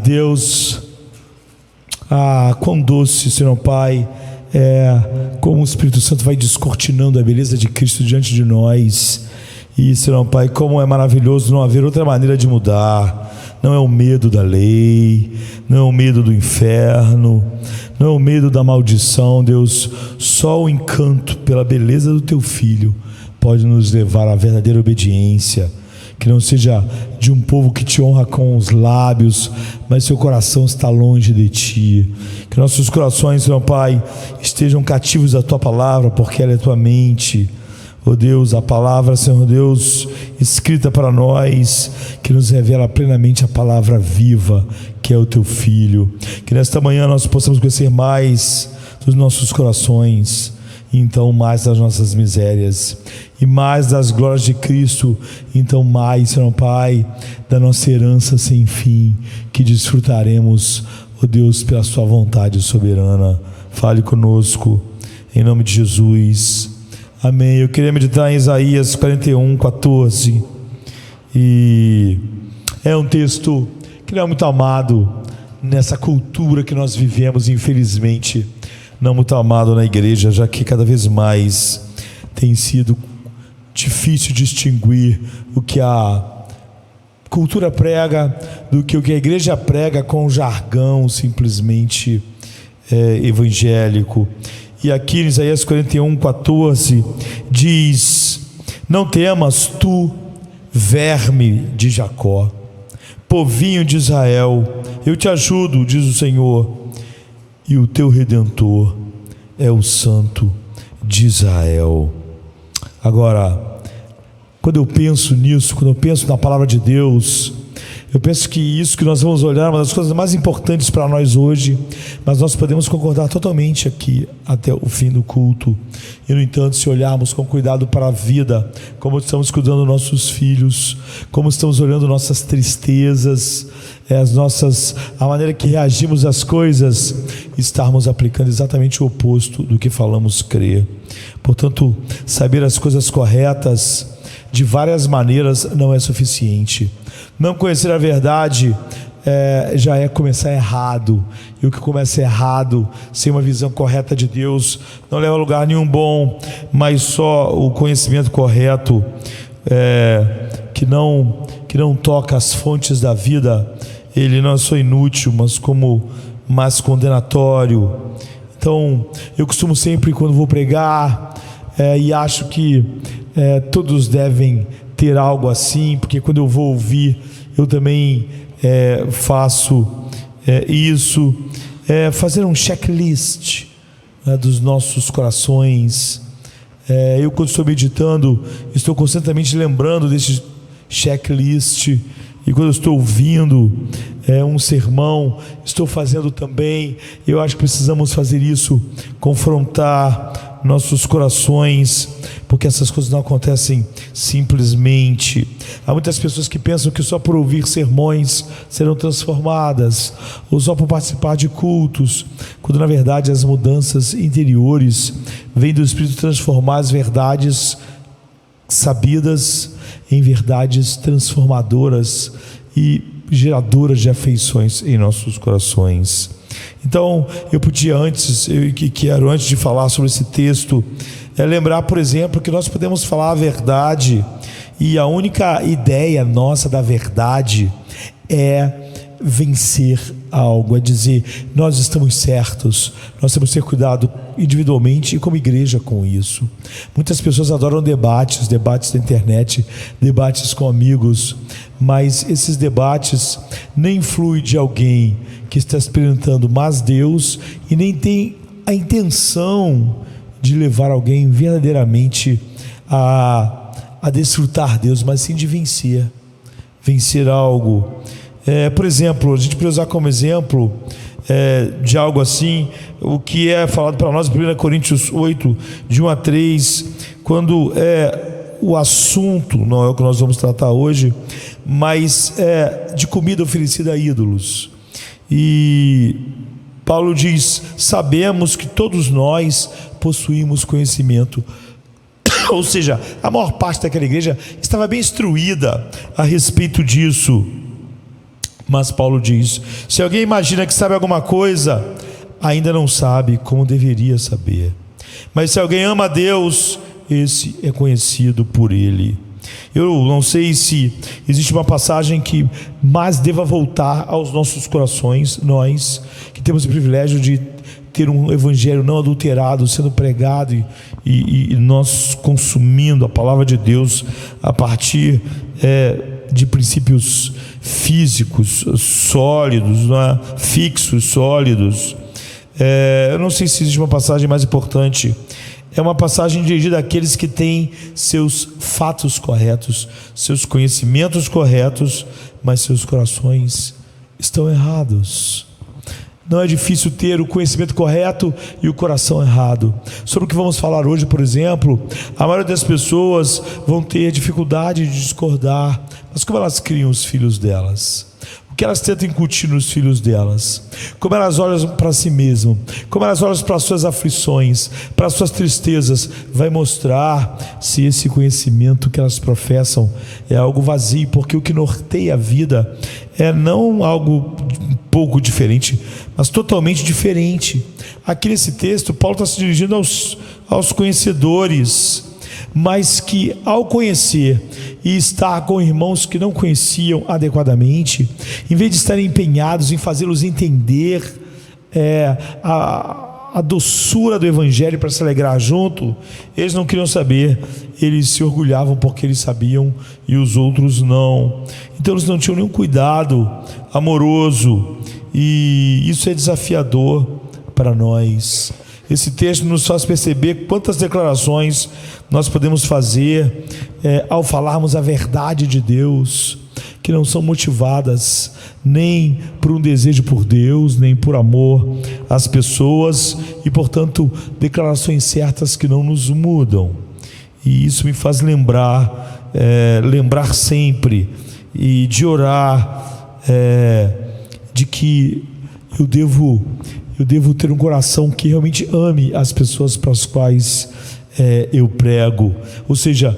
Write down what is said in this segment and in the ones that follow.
Deus, quão doce, Senhor Pai, como o Espírito Santo vai descortinando a beleza de Cristo diante de nós. E, Senhor Pai, como é maravilhoso não haver outra maneira de mudar. Não é o medo da lei, não é o medo do inferno, não é o medo da maldição, Deus. Só o encanto pela beleza do Teu Filho pode nos levar à verdadeira obediência. Que não seja de um povo que te honra com os lábios, mas seu coração está longe de ti. Que nossos corações, Senhor Pai, estejam cativos da Tua palavra, porque ela é Tua mente. Oh Deus, a palavra, Senhor Deus, escrita para nós, que nos revela plenamente a palavra viva, que é o Teu Filho. Que nesta manhã nós possamos conhecer mais dos nossos corações, então mais das nossas misérias, e mais das glórias de Cristo, então mais, Senhor Pai, da nossa herança sem fim, que desfrutaremos, ó Deus, pela Sua vontade soberana. Fale conosco, em nome de Jesus, amém. Eu queria meditar em Isaías 41:14, e é um texto que não é muito amado nessa cultura que nós vivemos, infelizmente, não muito amado na igreja, já que cada vez mais tem sido difícil distinguir o que a cultura prega do que o que a igreja prega com jargão simplesmente evangélico. E aqui em Isaías 41:14 diz: não temas tu, verme de Jacó, povinho de Israel, eu te ajudo, diz o Senhor, e o teu Redentor é o Santo de Israel. Agora, quando eu penso nisso, quando eu penso na palavra de Deus, eu penso que isso que nós vamos olhar é uma das coisas mais importantes para nós hoje, mas nós podemos concordar totalmente aqui até o fim do culto. E no entanto, se olharmos com cuidado para a vida, como estamos cuidando dos nossos filhos, como estamos olhando nossas tristezas, a maneira que reagimos às coisas, estarmos aplicando exatamente o oposto do que falamos crer. Portanto, saber as coisas corretas de várias maneiras não é suficiente. Não conhecer a verdade já é começar errado, e o que começa errado, sem uma visão correta de Deus, não leva a lugar nenhum bom. Mas só o conhecimento correto, que não toca as fontes da vida, ele não é só inútil, mas condenatório. Então, eu costumo sempre, quando vou pregar, e acho que todos devem ter algo assim, porque quando eu vou ouvir, eu também faço isso, fazer um checklist dos nossos corações. Eu, quando estou meditando, estou constantemente lembrando desse checklist, e quando eu estou ouvindo um sermão, estou fazendo também. Eu acho que precisamos fazer isso, confrontar nossos corações, porque essas coisas não acontecem simplesmente. Há muitas pessoas que pensam que só por ouvir sermões serão transformadas, ou só por participar de cultos, quando na verdade as mudanças interiores vêm do Espírito transformar as verdades sabidas em verdades transformadoras e geradoras de afeições em nossos corações. Então, eu podia antes de falar sobre esse texto, lembrar, por exemplo, que nós podemos falar a verdade, e a única ideia nossa da verdade é vencer algo, é dizer, nós estamos certos, nós temos que ter cuidado individualmente e como igreja com isso. Muitas pessoas adoram debates da internet, debates com amigos, mas esses debates nem fluem de alguém que está experimentando mais Deus, e nem tem a intenção de levar alguém verdadeiramente a desfrutar Deus, mas sim de vencer algo. Por exemplo, a gente pode usar como exemplo de algo assim, o que é falado para nós em 1 Coríntios 8, de 1 a 3, quando o assunto, não é o que nós vamos tratar hoje, mas de comida oferecida a ídolos. E Paulo diz: sabemos que todos nós possuímos conhecimento. Ou seja, a maior parte daquela igreja estava bem instruída a respeito disso. Mas Paulo diz: se alguém imagina que sabe alguma coisa, ainda não sabe como deveria saber. Mas se alguém ama a Deus, esse é conhecido por Ele. Eu não sei se existe uma passagem que mais deva voltar aos nossos corações, nós que temos o privilégio de ter um evangelho não adulterado sendo pregado e nós consumindo a palavra de Deus a partir de princípios físicos, sólidos, fixos, sólidos. Eu não sei se existe uma passagem mais importante. É uma passagem dirigida àqueles que têm seus fatos corretos, seus conhecimentos corretos, mas seus corações estão errados. Não é difícil ter o conhecimento correto e o coração errado. Sobre o que vamos falar hoje, por exemplo, a maioria das pessoas vão ter dificuldade de discordar, mas como elas criam os filhos delas? O que elas tentam incutir nos filhos delas? Como elas olham para si mesmas? Como elas olham para as suas aflições, para as suas tristezas? Vai mostrar se esse conhecimento que elas professam é algo vazio, porque o que norteia a vida é não algo um pouco diferente, mas totalmente diferente. Aqui nesse texto, Paulo está se dirigindo aos conhecedores, mas que ao conhecer e estar com irmãos que não conheciam adequadamente, em vez de estarem empenhados em fazê-los entender a doçura do evangelho para se alegrar junto, eles não queriam saber, eles se orgulhavam porque eles sabiam e os outros não. Então eles não tinham nenhum cuidado amoroso, e isso é desafiador para nós. Esse texto nos faz perceber quantas declarações nós podemos fazer ao falarmos a verdade de Deus, que não são motivadas nem por um desejo por Deus, nem por amor às pessoas, e portanto declarações certas que não nos mudam. E isso me faz lembrar sempre, e de orar, de que eu devo ter um coração que realmente ame as pessoas para as quais eu prego, ou seja,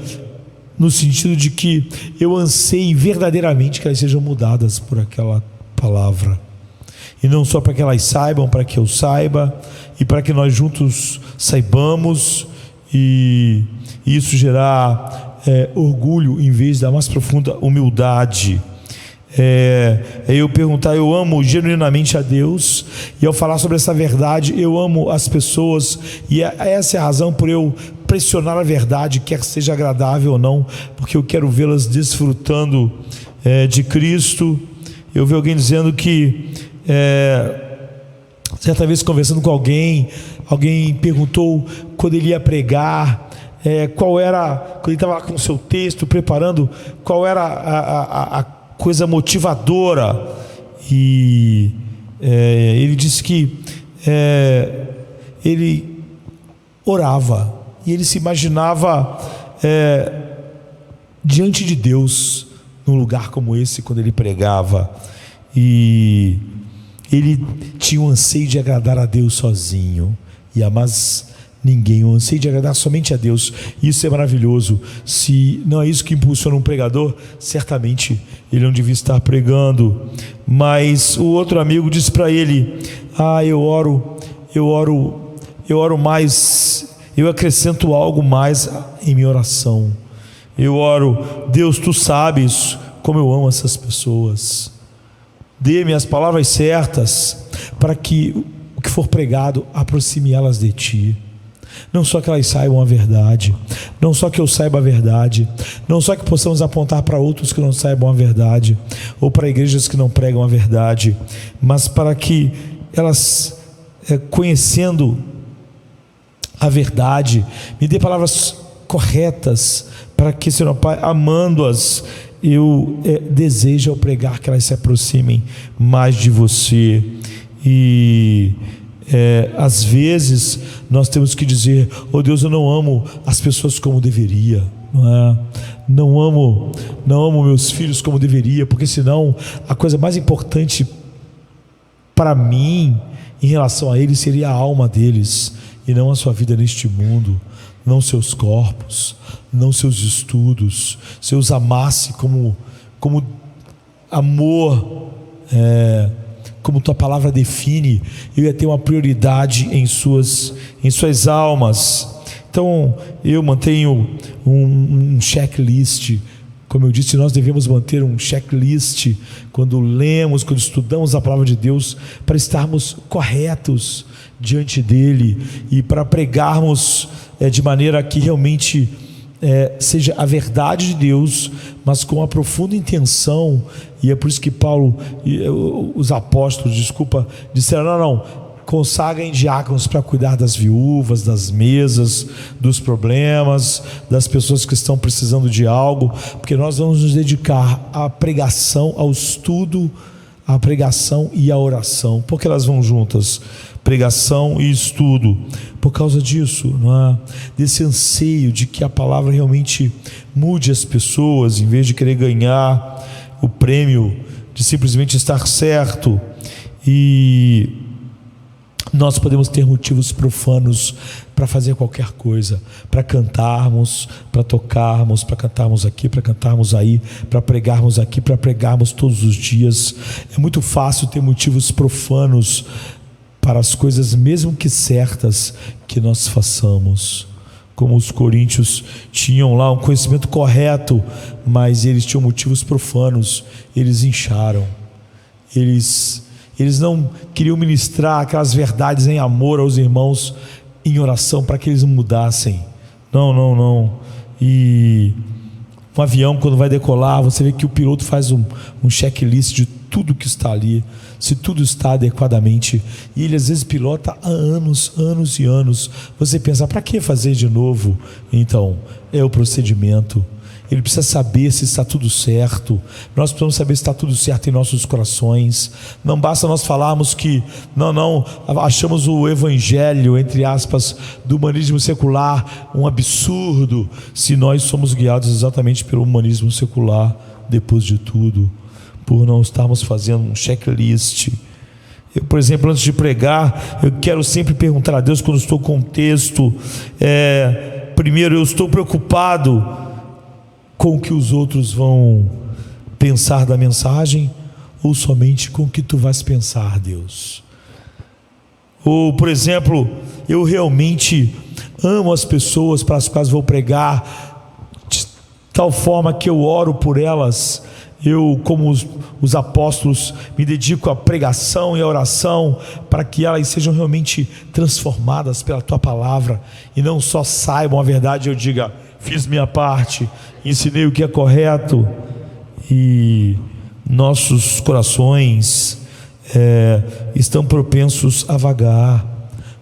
no sentido de que eu anseie verdadeiramente que elas sejam mudadas por aquela palavra, e não só para que elas saibam, para que eu saiba, e para que nós juntos saibamos, e isso gerar orgulho em vez da mais profunda humildade. Eu perguntar: eu amo genuinamente a Deus, e ao falar sobre essa verdade, eu amo as pessoas, e essa é a razão por eu pressionar a verdade, quer seja agradável ou não, porque eu quero vê-las desfrutando de Cristo. Eu vi alguém dizendo que certa vez, conversando com alguém perguntou quando ele ia pregar, qual era, quando ele estava com o seu texto preparando, qual era a coisa motivadora, e ele disse que ele orava e ele se imaginava diante de Deus num lugar como esse quando ele pregava, e ele tinha um anseio de agradar a Deus sozinho e amar ninguém, um anseio de agradar somente a Deus. Isso é maravilhoso. Se não é isso que impulsiona um pregador, certamente ele não devia estar pregando. Mas o outro amigo disse para ele: eu oro mais, eu acrescento algo mais em minha oração. Eu oro: Deus, tu sabes como eu amo essas pessoas, dê-me as palavras certas para que o que for pregado aproxime elas de ti. Não só que elas saibam a verdade, não só que eu saiba a verdade, não só que possamos apontar para outros que não saibam a verdade, ou para igrejas que não pregam a verdade, mas para que elas, conhecendo a verdade, me dê palavras corretas, para que, Senhor Pai, amando-as, eu desejo ao pregar que elas se aproximem mais de você. E às vezes nós temos que dizer: oh Deus, eu não amo as pessoas como deveria, não amo meus filhos como deveria, porque senão a coisa mais importante para mim em relação a eles seria a alma deles, e não a sua vida neste mundo, não seus corpos, não seus estudos. Se eu os amasse como amor como tua palavra define, eu ia ter uma prioridade em suas almas. Então eu mantenho um checklist. Como eu disse, nós devemos manter um checklist quando lemos, quando estudamos a palavra de Deus, para estarmos corretos diante dele e para pregarmos de maneira que realmente seja a verdade de Deus, mas com uma profunda intenção. E é por isso que Paulo e os apóstolos, disseram: não, consagrem diáconos para cuidar das viúvas, das mesas, dos problemas, das pessoas que estão precisando de algo, porque nós vamos nos dedicar à pregação, ao estudo, à pregação e à oração. Porque elas vão juntas, pregação e estudo, por causa disso, desse anseio de que a palavra realmente mude as pessoas, em vez de querer ganhar o prêmio de simplesmente estar certo. E nós podemos ter motivos profanos para fazer qualquer coisa, para cantarmos, para tocarmos, para cantarmos aqui, para cantarmos aí, para pregarmos aqui, para pregarmos todos os dias. É muito fácil ter motivos profanos para as coisas, mesmo que certas, que nós façamos. Como os coríntios tinham lá um conhecimento correto, mas eles tinham motivos profanos, eles incharam, eles não queriam ministrar aquelas verdades em amor aos irmãos, em oração, para que eles mudassem. Não. E um avião, quando vai decolar, você vê que o piloto faz um checklist de tudo que está ali, se tudo está adequadamente, e ele às vezes pilota há anos e anos. Você pensa: para que fazer de novo? Então, é o procedimento. Ele precisa saber se está tudo certo. Nós precisamos saber se está tudo certo em nossos corações. Não basta nós falarmos que achamos o evangelho, entre aspas, do humanismo secular um absurdo, se nós somos guiados exatamente pelo humanismo secular, depois de tudo, por não estarmos fazendo um checklist. Eu, por exemplo, antes de pregar, eu quero sempre perguntar a Deus, quando estou com um texto, primeiro, eu estou preocupado com o que os outros vão pensar da mensagem, ou somente com o que tu vais pensar, Deus? Ou, por exemplo, eu realmente amo as pessoas para as quais vou pregar, de tal forma que eu oro por elas. Eu, como os apóstolos, me dedico à pregação e à oração para que elas sejam realmente transformadas pela tua palavra, e não só saibam a verdade, eu diga: fiz minha parte, ensinei o que é correto. E nossos corações estão propensos a vagar.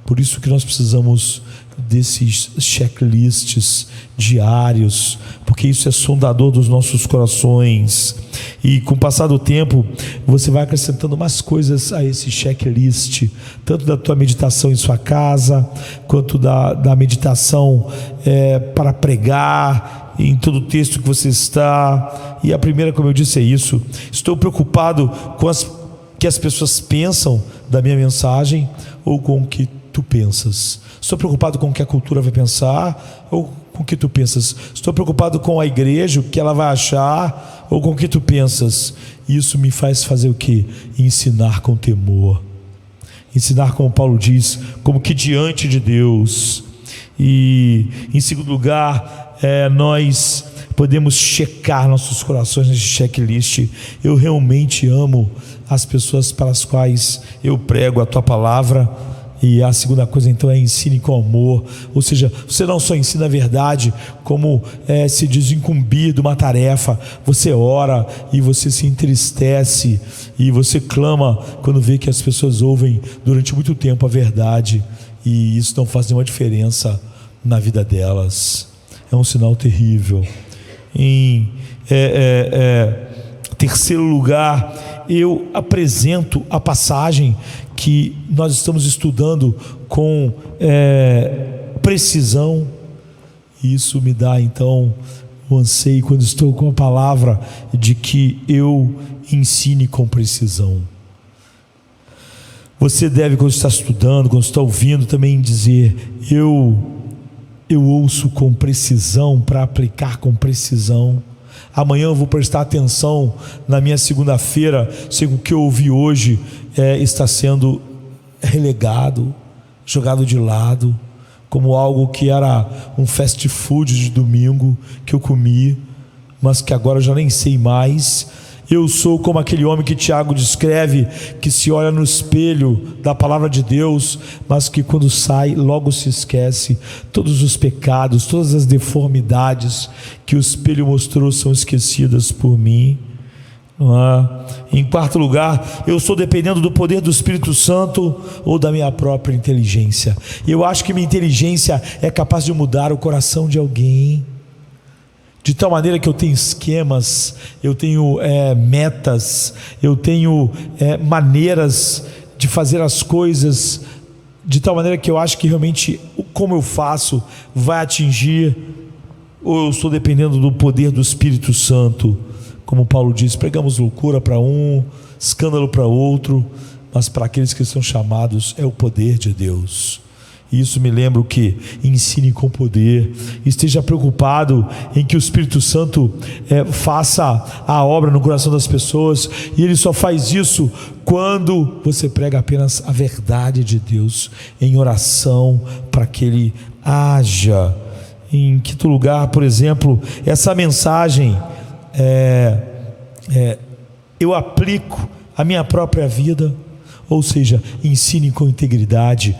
Por isso que nós precisamos desses checklists diários, porque isso é sondador dos nossos corações. E com o passar do tempo, você vai acrescentando mais coisas a esse checklist, tanto da tua meditação em sua casa, quanto da meditação para pregar, em todo o texto que você está. E a primeira, como eu disse, é isso: estou preocupado com que as pessoas pensam da minha mensagem, ou com o que tu pensas? Estou preocupado com o que a cultura vai pensar, ou com o que tu pensas? Estou preocupado com a igreja, o que ela vai achar, ou com o que tu pensas? Isso me faz fazer o quê? Ensinar com temor. Ensinar, como Paulo diz, como que diante de Deus. E em segundo lugar, nós podemos checar nossos corações nesse checklist. Eu realmente amo as pessoas para as quais eu prego a tua palavra. E a segunda coisa, então, é ensine com amor. Ou seja, você não só ensina a verdade, como se desincumbir de uma tarefa. Você ora e você se entristece, e você clama quando vê que as pessoas ouvem durante muito tempo a verdade, e isso não faz nenhuma diferença na vida delas. É um sinal terrível. Em terceiro lugar, eu apresento a passagem que nós estamos estudando com precisão. Isso me dá então o anseio, quando estou com a palavra, de que eu ensine com precisão. Você deve, quando está estudando, quando está ouvindo, também dizer: eu ouço com precisão, para aplicar com precisão. Amanhã eu vou prestar atenção na minha segunda-feira, se o que eu ouvi hoje está sendo relegado, jogado de lado, como algo que era um fast food de domingo que eu comi, mas que agora eu já nem sei mais. Eu sou como aquele homem que Tiago descreve, que se olha no espelho da palavra de Deus, mas que quando sai logo se esquece. Todos os pecados, todas as deformidades que o espelho mostrou são esquecidas por mim. Em quarto lugar, eu estou dependendo do poder do Espírito Santo ou da minha própria inteligência. Eu acho que minha inteligência é capaz de mudar o coração de alguém, de tal maneira que eu tenho esquemas, eu tenho metas, eu tenho maneiras de fazer as coisas, de tal maneira que eu acho que realmente como eu faço vai atingir, ou eu estou dependendo do poder do Espírito Santo. Como Paulo diz, pregamos loucura para um, escândalo para outro, mas para aqueles que são chamados é o poder de Deus. E isso me lembra o que? Ensine com poder. Esteja preocupado em que o Espírito Santo faça a obra no coração das pessoas. E Ele só faz isso quando você prega apenas a verdade de Deus em oração, para que Ele haja. Em quinto lugar, por exemplo, essa mensagem eu aplico a minha própria vida. Ou seja, ensine com integridade.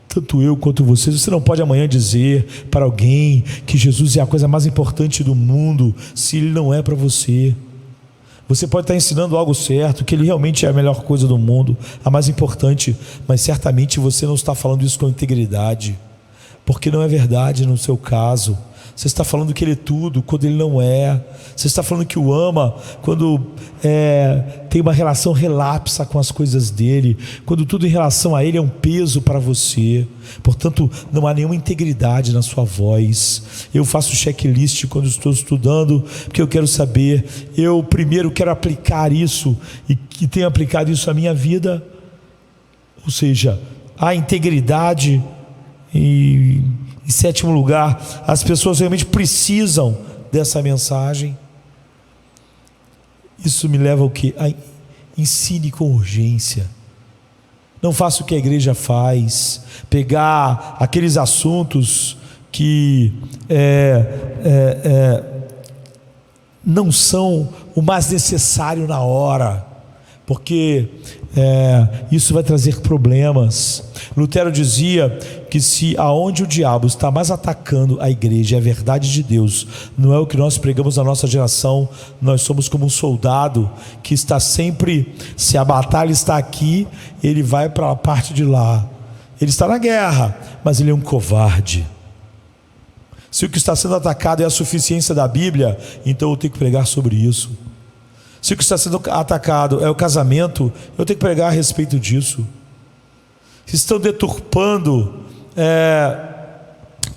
Tanto eu quanto vocês. Você não pode amanhã dizer para alguém que Jesus é a coisa mais importante do mundo, se Ele não é para você. Você pode estar ensinando algo certo, que Ele realmente é a melhor coisa do mundo, a mais importante, mas certamente você não está falando isso com integridade, porque não é verdade no seu caso. Você está falando que Ele é tudo, quando Ele não é. Você está falando que o ama, quando tem uma relação relapsa com as coisas dEle, quando tudo em relação a Ele é um peso para você. Portanto, não há nenhuma integridade na sua voz. Eu faço checklist quando estou estudando, porque eu quero saber. Eu primeiro quero aplicar isso, e tenho aplicado isso à minha vida. Ou seja, a integridade. E em sétimo lugar, as pessoas realmente precisam dessa mensagem. Isso me leva ao que? Ensine com urgência. Não faça o que a igreja faz, pegar aqueles assuntos que não são o mais necessário na hora, porque isso vai trazer problemas. Lutero dizia que se aonde o diabo está mais atacando a igreja, a verdade de Deus, não é o que nós pregamos na nossa geração. Nós somos como um soldado que está sempre, se a batalha está aqui, ele vai para a parte de lá. Ele está na guerra, mas ele é um covarde. Se o que está sendo atacado é a suficiência da Bíblia, então eu tenho que pregar sobre isso. Se o que está sendo atacado é o casamento, eu tenho que pregar a respeito disso. Se estão deturpando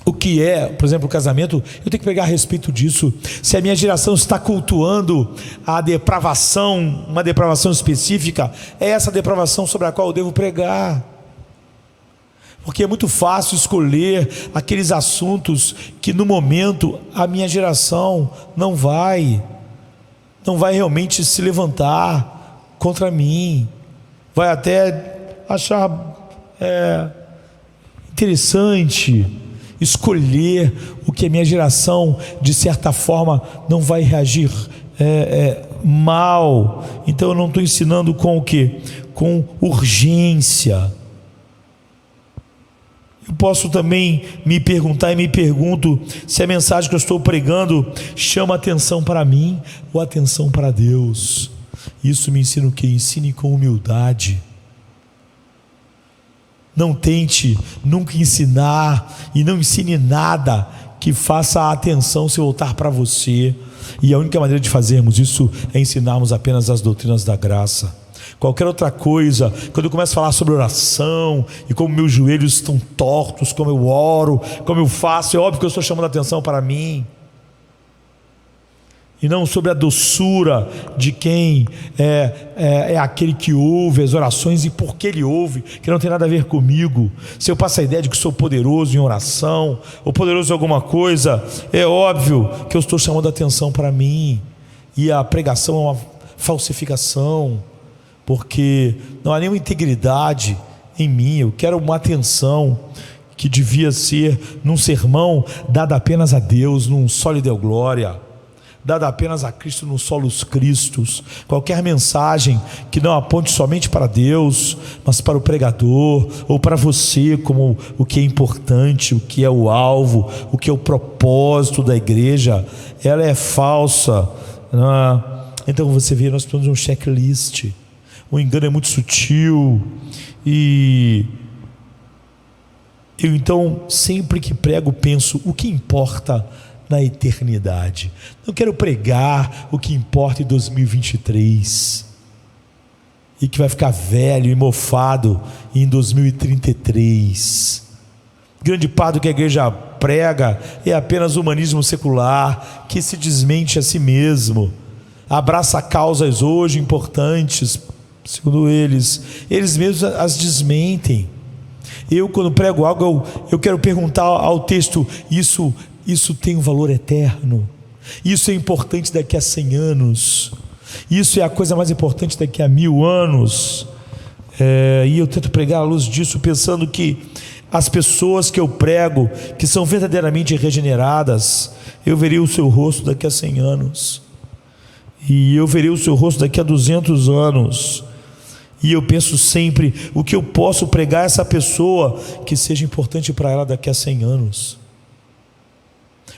o que é, por exemplo, o casamento, eu tenho que pregar a respeito disso. Se a minha geração está cultuando a depravação, uma depravação específica, é essa depravação sobre a qual eu devo pregar. Porque é muito fácil escolher aqueles assuntos que no momento a minha geração não vai realmente se levantar contra mim, vai até achar interessante escolher o que a minha geração de certa forma não vai reagir mal. Então eu não estou ensinando com o quê? Com urgência. Eu posso também me perguntar e me pergunto se a mensagem que eu estou pregando chama atenção para mim ou atenção para Deus. Isso me ensina o quê? Ensine com humildade. Não tente nunca ensinar e não ensine nada que faça a atenção se voltar para você. E a única maneira de fazermos isso é ensinarmos apenas as doutrinas da graça. Qualquer outra coisa, quando eu começo a falar sobre oração e como meus joelhos estão tortos, como eu oro, como eu faço, é óbvio que eu estou chamando a atenção para mim. e não sobre a doçura de quem é aquele que ouve as orações e por que ele ouve, que não tem nada a ver comigo. Se eu passo a ideia de que sou poderoso em oração, ou poderoso em alguma coisa, é óbvio que eu estou chamando a atenção para mim, e a pregação é uma falsificação, porque não há nenhuma integridade em mim. Eu quero uma atenção que devia ser num sermão dado apenas a Deus, num soli Deo glória, dada apenas a Cristo no solos Cristos. Qualquer mensagem que não aponte somente para Deus, mas para o pregador, ou para você, como o que é importante, o que é o alvo, o que é o propósito da igreja, ela é falsa. Então você vê, nós temos um checklist. O engano é muito sutil, e eu então sempre que prego penso: o que importa na eternidade? Não quero pregar o que importa em 2023 e que vai ficar velho e mofado em 2033. Grande parte do que a igreja prega é apenas humanismo secular, que se desmente a si mesmo, abraça causas hoje importantes, segundo eles mesmos as desmentem. Eu, quando prego algo, eu quero perguntar ao texto: isso tem um valor eterno? Isso é importante daqui a 100 anos? Isso é a coisa mais importante daqui a 1000 anos? E eu tento pregar à luz disso, pensando que as pessoas que eu prego, que são verdadeiramente regeneradas, eu verei o seu rosto daqui a 100 anos, e eu verei o seu rosto daqui a 200 anos, e eu penso sempre: o que eu posso pregar a essa pessoa que seja importante para ela daqui a 100 anos?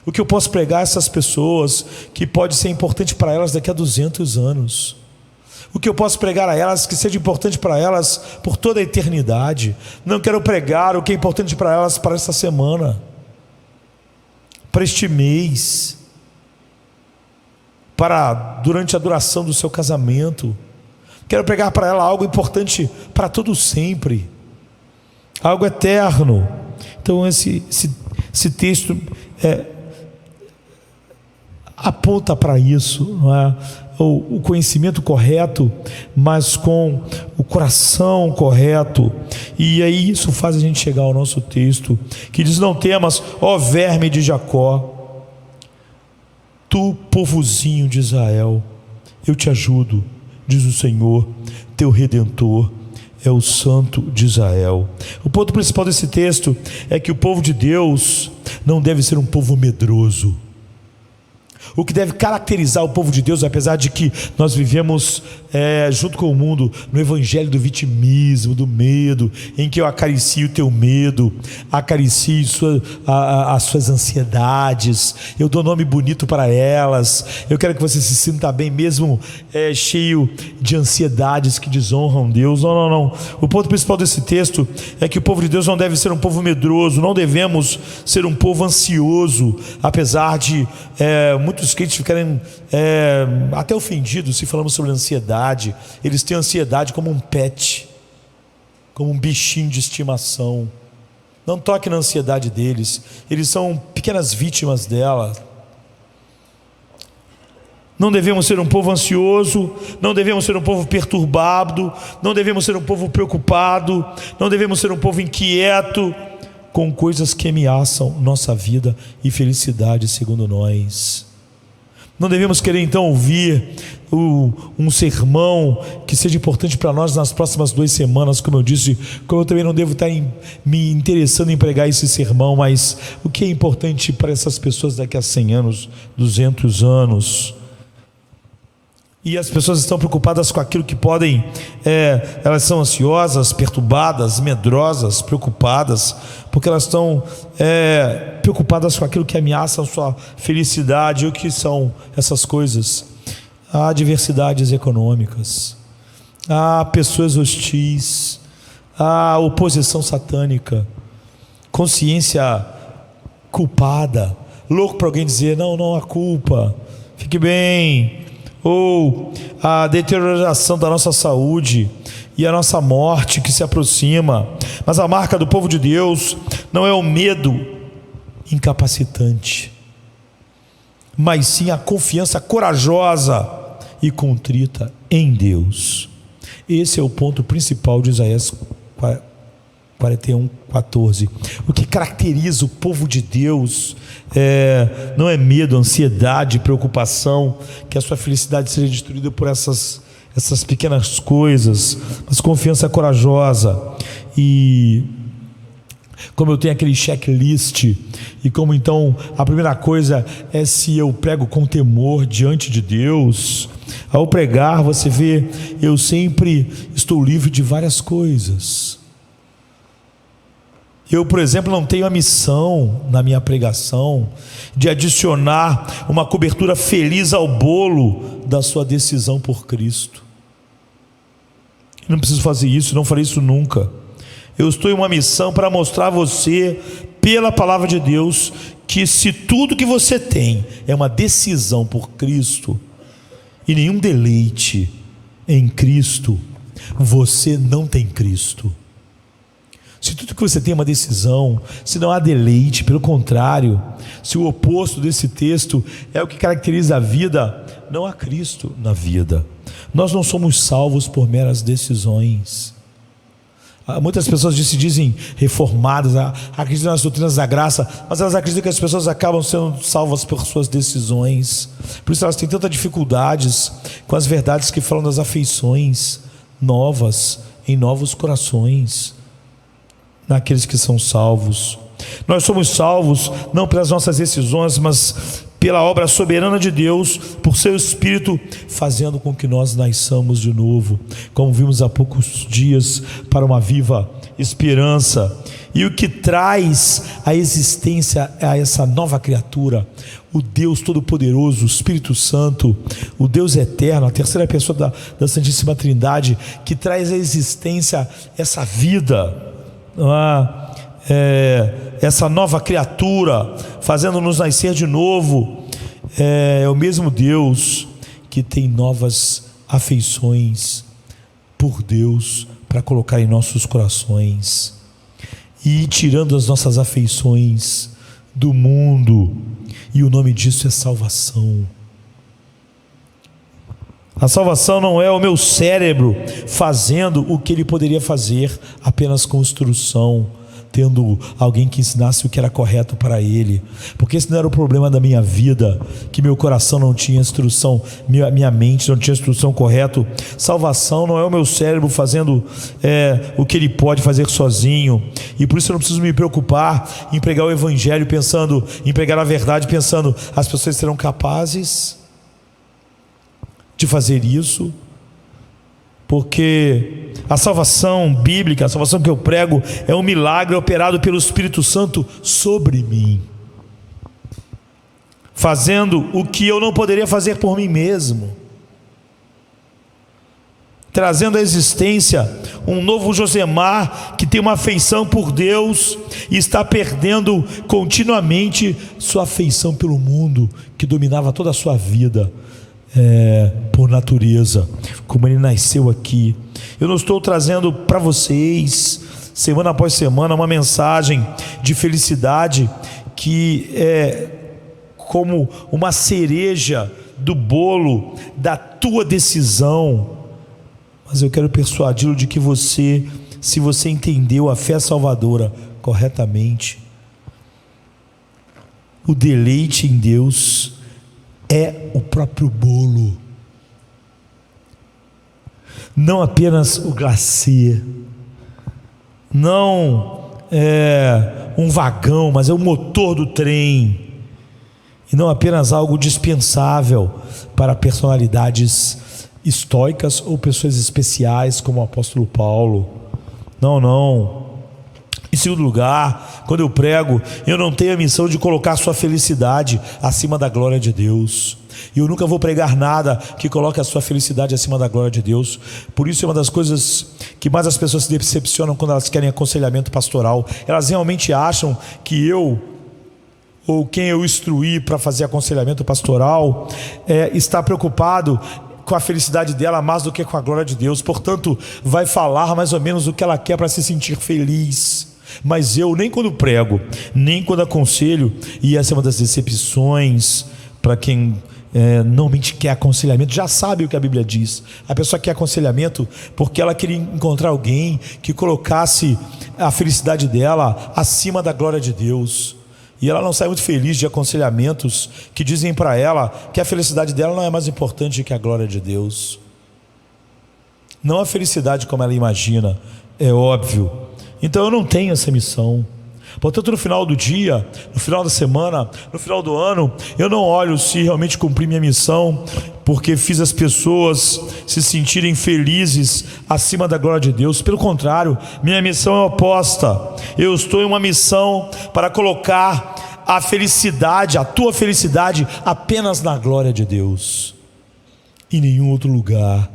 O que eu posso pregar a essas pessoas que pode ser importante para elas daqui a 200 anos? O que eu posso pregar a elas que seja importante para elas por toda a eternidade? Não quero pregar o que é importante para elas para esta semana, para este mês, para durante a duração do seu casamento. Quero pregar para ela algo importante para todo sempre, algo eterno. Então esse texto aponta para isso, não é? O conhecimento correto, mas com o coração correto. E aí isso faz a gente chegar ao nosso texto, que diz: não temas, ó verme de Jacó, tu povozinho de Israel, eu te ajudo, diz o Senhor, teu Redentor é o Santo de Israel. O ponto principal desse texto é que o povo de Deus não deve ser um povo medroso. O que deve caracterizar o povo de Deus, apesar de que nós vivemos junto com o mundo no evangelho do vitimismo, do medo, em que eu acaricio o teu medo, acaricio as suas ansiedades, eu dou nome bonito para elas, eu quero que você se sinta bem mesmo cheio de ansiedades que desonram Deus. Não. O ponto principal desse texto é que o povo de Deus não deve ser um povo medroso, não devemos ser um povo ansioso, apesar de muitos crentes ficarem até ofendidos se falamos sobre ansiedade. Eles têm ansiedade como um pet, como um bichinho de estimação. Não toque na ansiedade deles, eles são pequenas vítimas dela. Não devemos ser um povo ansioso, não devemos ser um povo perturbado, não devemos ser um povo preocupado, não devemos ser um povo inquieto com coisas que ameaçam nossa vida e felicidade, segundo nós. Não devemos querer então ouvir um sermão que seja importante para nós nas próximas 2 semanas, como eu disse, como eu também não devo estar me interessando em pregar esse sermão, mas o que é importante para essas pessoas daqui a 100 anos, 200 anos. E as pessoas estão preocupadas com aquilo que podem, elas são ansiosas, perturbadas, medrosas, preocupadas, porque elas estão preocupadas com aquilo que ameaça a sua felicidade. E o que são essas coisas? Há adversidades econômicas, há pessoas hostis, há oposição satânica, consciência culpada, louco para alguém dizer: não há culpa, fique bem. Ou a deterioração da nossa saúde e a nossa morte que se aproxima. Mas a marca do povo de Deus não é o medo incapacitante, mas sim a confiança corajosa e contrita em Deus. Esse é o ponto principal de Isaías 41:14. O que caracteriza o povo de Deus não é medo, ansiedade, preocupação, que a sua felicidade seja destruída por essas pequenas coisas, mas confiança corajosa. E como eu tenho aquele checklist, e como então a primeira coisa é se eu prego com temor diante de Deus. Ao pregar, você vê, eu sempre estou livre de várias coisas. Eu, por exemplo, não tenho a missão na minha pregação de adicionar uma cobertura feliz ao bolo da sua decisão por Cristo. Eu não preciso fazer isso, não farei isso nunca. Eu estou em uma missão para mostrar a você, pela palavra de Deus, que se tudo que você tem é uma decisão por Cristo e nenhum deleite em Cristo, você não tem Cristo. Se tudo que você tem é uma decisão, se não há deleite, pelo contrário, se o oposto desse texto é o que caracteriza a vida, não há Cristo na vida. Nós não somos salvos por meras decisões. Muitas pessoas se dizem reformadas, acreditam nas doutrinas da graça, mas elas acreditam que as pessoas acabam sendo salvas por suas decisões. Por isso elas têm tantas dificuldades com as verdades que falam das afeições novas em novos corações, naqueles que são salvos. Nós somos salvos não pelas nossas decisões, mas pela obra soberana de Deus, por seu Espírito, fazendo com que nós nasçamos de novo, como vimos há poucos dias, para uma viva esperança. E o que traz a existência a essa nova criatura, o Deus Todo-Poderoso, o Espírito Santo, o Deus Eterno, a terceira pessoa da Santíssima Trindade, que traz a existência essa vida, essa nova criatura, fazendo-nos nascer de novo. É o mesmo Deus que tem novas afeições por Deus para colocar em nossos corações, e tirando as nossas afeições do mundo, e o nome disso é salvação. A salvação não é o meu cérebro fazendo o que ele poderia fazer apenas com instrução, tendo alguém que ensinasse o que era correto para ele, porque esse não era o problema da minha vida, que meu coração não tinha instrução, minha mente não tinha instrução correta. Salvação não é o meu cérebro fazendo o que ele pode fazer sozinho, e por isso eu não preciso me preocupar em pregar o evangelho pensando, em pregar a verdade pensando, as pessoas serão capazes de fazer isso, porque a salvação bíblica, a salvação que eu prego, é um milagre operado pelo Espírito Santo sobre mim, fazendo o que eu não poderia fazer por mim mesmo, trazendo à existência um novo Josemar que tem uma afeição por Deus e está perdendo continuamente sua afeição pelo mundo que dominava toda a sua vida. Por natureza, como ele nasceu aqui. Eu não estou trazendo para vocês, semana após semana, uma mensagem de felicidade que é como uma cereja do bolo da tua decisão, mas eu quero persuadi-lo de que você, se você entendeu a fé salvadora corretamente, o deleite em Deus é o próprio bolo, não apenas o glacê, não é um vagão, mas é o motor do trem, e não apenas algo dispensável para personalidades estoicas ou pessoas especiais como o apóstolo Paulo. Não. Em segundo lugar, quando eu prego, eu não tenho a missão de colocar sua felicidade acima da glória de Deus. E eu nunca vou pregar nada que coloque a sua felicidade acima da glória de Deus. Por isso é uma das coisas que mais as pessoas se decepcionam quando elas querem aconselhamento pastoral. Elas realmente acham que eu, ou quem eu instruí para fazer aconselhamento pastoral, está preocupado com a felicidade dela mais do que com a glória de Deus. Portanto, vai falar mais ou menos o que ela quer para se sentir feliz. Mas eu, nem quando prego, nem quando aconselho, e essa é uma das decepções para quem normalmente quer aconselhamento, já sabe o que a Bíblia diz. A pessoa quer aconselhamento porque ela queria encontrar alguém que colocasse a felicidade dela acima da glória de Deus. E ela não sai muito feliz de aconselhamentos que dizem para ela que a felicidade dela não é mais importante que a glória de Deus. Não a felicidade como ela imagina, é óbvio. Então eu não tenho essa missão. Portanto, no final do dia, no final da semana, no final do ano, eu não olho se realmente cumpri minha missão, porque fiz as pessoas se sentirem felizes acima da glória de Deus. Pelo contrário, minha missão é oposta. Eu estou em uma missão para colocar a felicidade, a tua felicidade, apenas na glória de Deus, em nenhum outro lugar.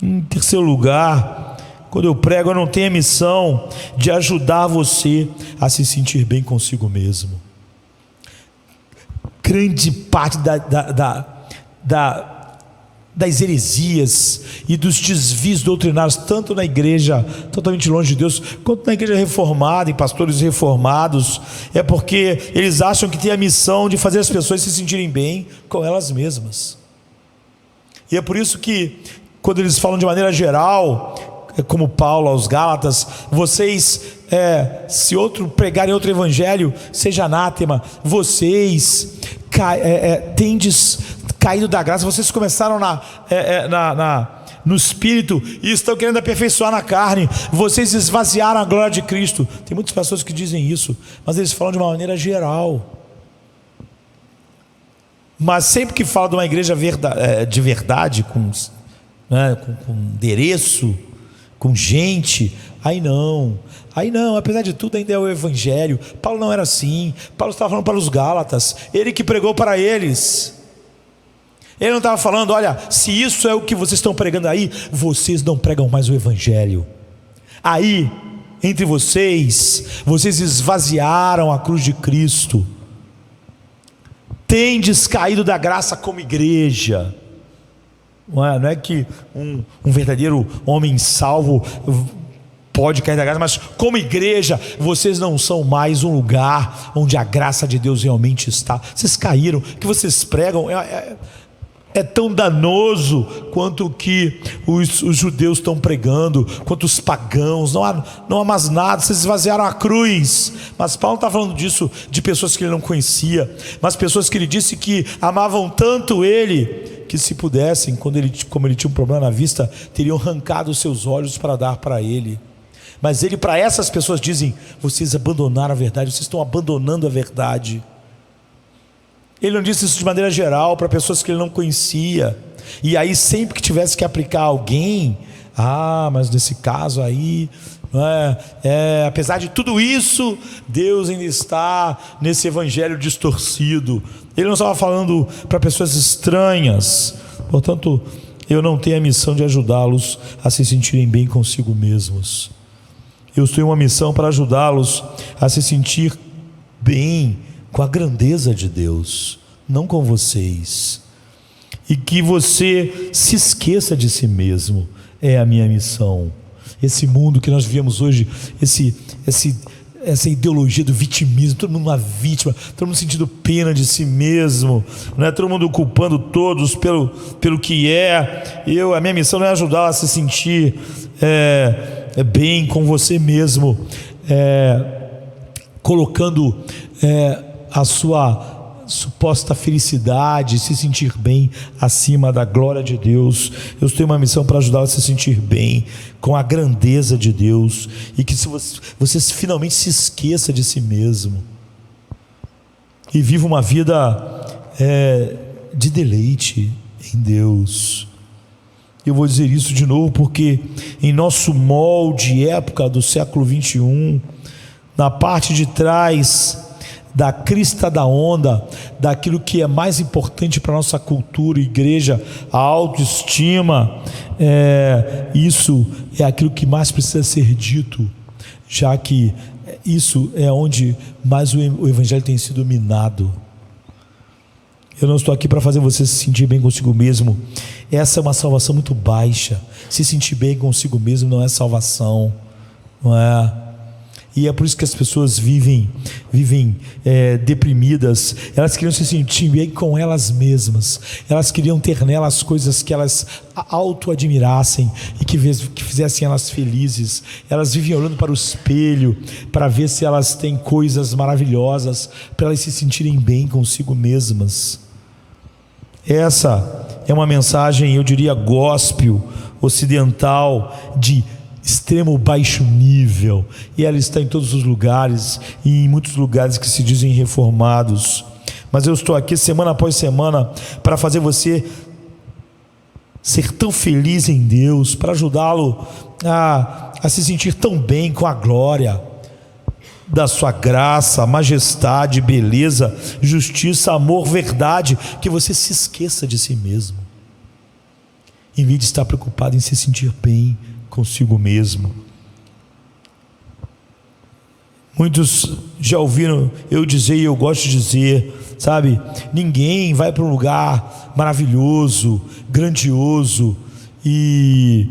Em terceiro lugar, quando eu prego, eu não tenho a missão de ajudar você a se sentir bem consigo mesmo. Grande parte das heresias e dos desvios doutrinários, tanto na igreja totalmente longe de Deus, quanto na igreja reformada, em pastores reformados, é porque eles acham que tem a missão de fazer as pessoas se sentirem bem com elas mesmas. E é por isso que, quando eles falam de maneira geral, como Paulo aos Gálatas, vocês, se outro pregarem outro evangelho, seja anátema. Vocês tendes caído da graça. Vocês começaram no espírito e estão querendo aperfeiçoar na carne. Vocês esvaziaram a glória de Cristo. Tem muitas pessoas que dizem isso, mas eles falam de uma maneira geral. Mas sempre que fala de uma igreja de verdade, com endereço, com gente, aí não, apesar de tudo ainda é o evangelho. Paulo não era assim. Paulo estava falando para os Gálatas, ele que pregou para eles. Ele não estava falando: olha, se isso é o que vocês estão pregando aí, vocês não pregam mais o evangelho. Aí, entre vocês esvaziaram a cruz de Cristo, tendes caído da graça como igreja. Não é que um verdadeiro homem salvo pode cair da graça, mas como igreja, vocês não são mais um lugar onde a graça de Deus realmente está. Vocês caíram. O que vocês pregam é tão danoso quanto o que os judeus estão pregando, quanto os pagãos. Não há mais nada. Vocês esvaziaram a cruz. Mas Paulo não está falando disso de pessoas que ele não conhecia, mas pessoas que ele disse que amavam tanto ele, que se pudessem, como ele tinha um problema na vista, teriam arrancado os seus olhos para dar para ele. Mas ele, para essas pessoas, dizem: vocês abandonaram a verdade, vocês estão abandonando a verdade. Ele não disse isso de maneira geral para pessoas que ele não conhecia. E aí, sempre que tivesse que aplicar alguém, mas nesse caso aí, apesar de tudo isso, Deus ainda está nesse evangelho distorcido. Ele não estava falando para pessoas estranhas. Portanto, eu não tenho a missão de ajudá-los a se sentirem bem consigo mesmos. Eu estou em uma missão para ajudá-los a se sentir bem com a grandeza de Deus, não com vocês. E que você se esqueça de si mesmo, é a minha missão. Esse mundo que nós vivemos hoje, essa ideologia do vitimismo, todo mundo uma vítima, todo mundo sentindo pena de si mesmo, todo mundo culpando todos pelo que é. A minha missão não é ajudar a se sentir bem com você mesmo, colocando a sua suposta felicidade, se sentir bem acima da glória de Deus. Eu tenho uma missão para ajudá-lo a se sentir bem com a grandeza de Deus, e que você finalmente se esqueça de si mesmo e viva uma vida de deleite em Deus. Eu vou dizer isso de novo porque em nosso molde, época do século 21, na parte de trás da crista da onda, daquilo que é mais importante para a nossa cultura, igreja, a autoestima, isso é aquilo que mais precisa ser dito, já que isso é onde mais o evangelho tem sido minado. Eu não estou aqui para fazer você se sentir bem consigo mesmo. Essa é uma salvação muito baixa. Se sentir bem consigo mesmo não é salvação, não é? E é por isso que as pessoas vivem deprimidas. Elas queriam se sentir bem com elas mesmas. Elas queriam ter nelas coisas que elas auto-admirassem e que fizessem elas felizes. Elas vivem olhando para o espelho para ver se elas têm coisas maravilhosas, para elas se sentirem bem consigo mesmas. Essa é uma mensagem, eu diria, gospel, ocidental, de extremo baixo nível, e ela está em todos os lugares, e em muitos lugares que se dizem reformados. Mas eu estou aqui semana após semana para fazer você ser tão feliz em Deus, para ajudá-lo a se sentir tão bem com a glória da sua graça, majestade, beleza, justiça, amor, verdade, que você se esqueça de si mesmo, em vez de estar preocupado em se sentir bem consigo mesmo. Muitos já ouviram eu dizer, e eu gosto de dizer, sabe, ninguém vai para um lugar maravilhoso, grandioso, e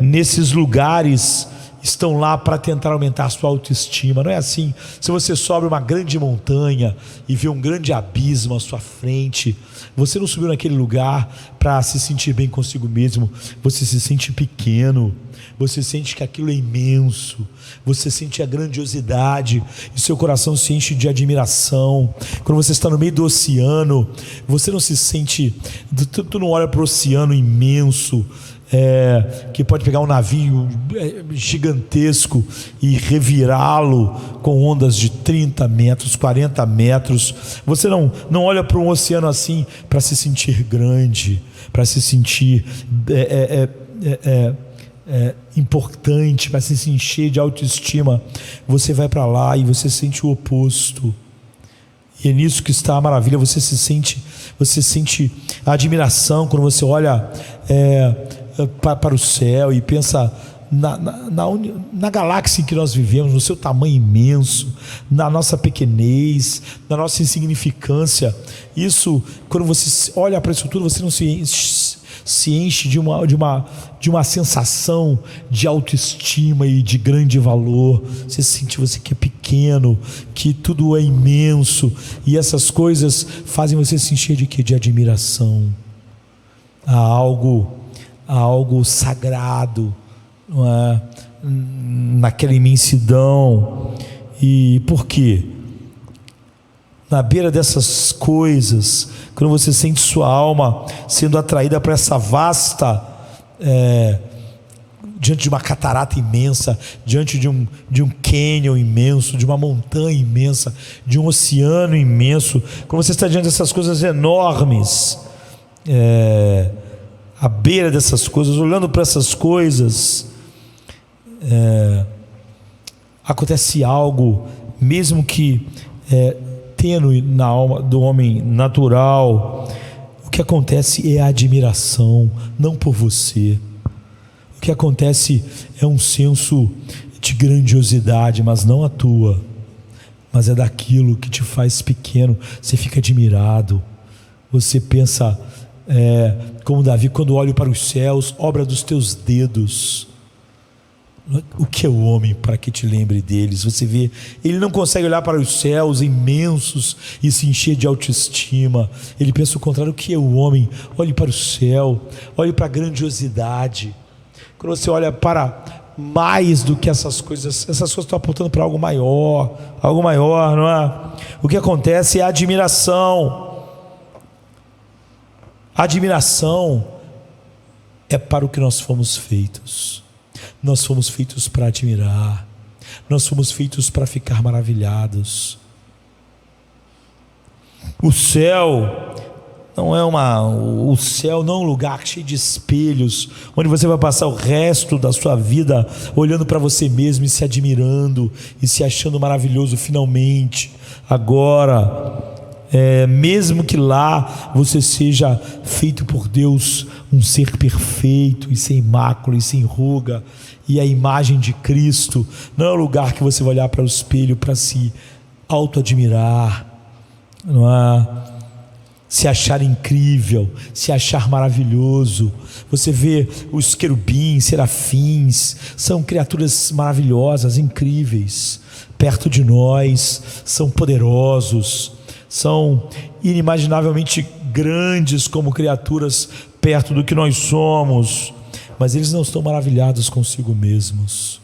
nesses lugares estão lá para tentar aumentar a sua autoestima. Não é assim. Se você sobe uma grande montanha e vê um grande abismo à sua frente, você não subiu naquele lugar para se sentir bem consigo mesmo. Você se sente pequeno, você sente que aquilo é imenso, você sente a grandiosidade e seu coração se enche de admiração. Quando você está no meio do oceano, você não se sente, tu não olha para o oceano imenso, que pode pegar um navio gigantesco e revirá-lo com ondas de 30 metros, 40 metros. Você não olha para um oceano assim para se sentir grande, para se sentir importante, para se encher de autoestima. Você vai para lá e você sente o oposto. E é nisso que está a maravilha. Você sente a admiração quando você olha para o céu e pensa na galáxia em que nós vivemos, no seu tamanho imenso, na nossa pequenez, na nossa insignificância. Isso, quando você olha para isso tudo, você não se enche de uma sensação de autoestima e de grande valor. Você sente que é pequeno, que tudo é imenso, e essas coisas fazem você se encher de quê? De admiração. Há algo sagrado, não é? Naquela imensidão. E por quê? Na beira dessas coisas, quando você sente sua alma sendo atraída para essa vasta, diante de uma catarata imensa, diante de um cânion imenso, de uma montanha imensa, de um oceano imenso, quando você está diante dessas coisas enormes, à beira dessas coisas, olhando para essas coisas, acontece algo, mesmo que tênue na alma do homem natural. O que acontece é a admiração, não por você. O que acontece é um senso de grandiosidade, mas não a tua, mas é daquilo que te faz pequeno. Você fica admirado, você pensa, como Davi, quando olho para os céus, obra dos teus dedos. O que é o homem para que te lembre deles? Você vê, ele não consegue olhar para os céus imensos e se encher de autoestima. Ele pensa o contrário. O que é o homem? Olhe para o céu, olhe para a grandiosidade. Quando você olha para mais do que essas coisas estão apontando para algo maior, não é? O que acontece é a admiração. A admiração é para o que nós fomos feitos. Nós fomos feitos para admirar. Nós fomos feitos para ficar maravilhados. O céu não é um lugar cheio de espelhos, onde você vai passar o resto da sua vida olhando para você mesmo e se admirando e se achando maravilhoso finalmente, agora. Mesmo que lá você seja feito por Deus um ser perfeito e sem mácula e sem ruga, e a imagem de Cristo, não é o lugar que você vai olhar para o espelho para se auto-admirar, não é? se achar incrível, se achar maravilhoso. Você vê os querubins, serafins, são criaturas maravilhosas, incríveis, perto de nós, são poderosos, são inimaginavelmente grandes como criaturas perto do que nós somos, mas eles não estão maravilhados consigo mesmos.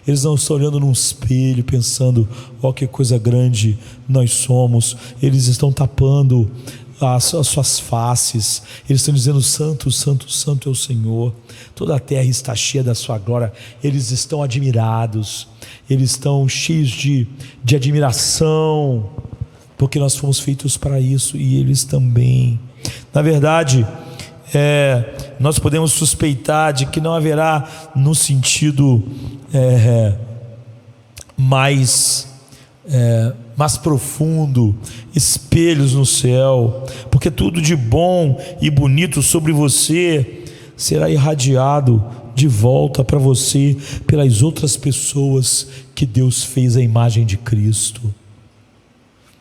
Eles não estão olhando num espelho pensando, ó, que coisa grande nós somos. Eles estão tapando as suas faces, eles estão dizendo: santo, santo, santo é o Senhor, toda a terra está cheia da sua glória. Eles estão admirados, eles estão cheios de admiração, porque nós fomos feitos para isso, e eles também. Na verdade, nós podemos suspeitar de que não haverá, no sentido mais profundo, espelhos no céu, porque tudo de bom e bonito sobre você será irradiado de volta para você pelas outras pessoas que Deus fez à imagem de Cristo,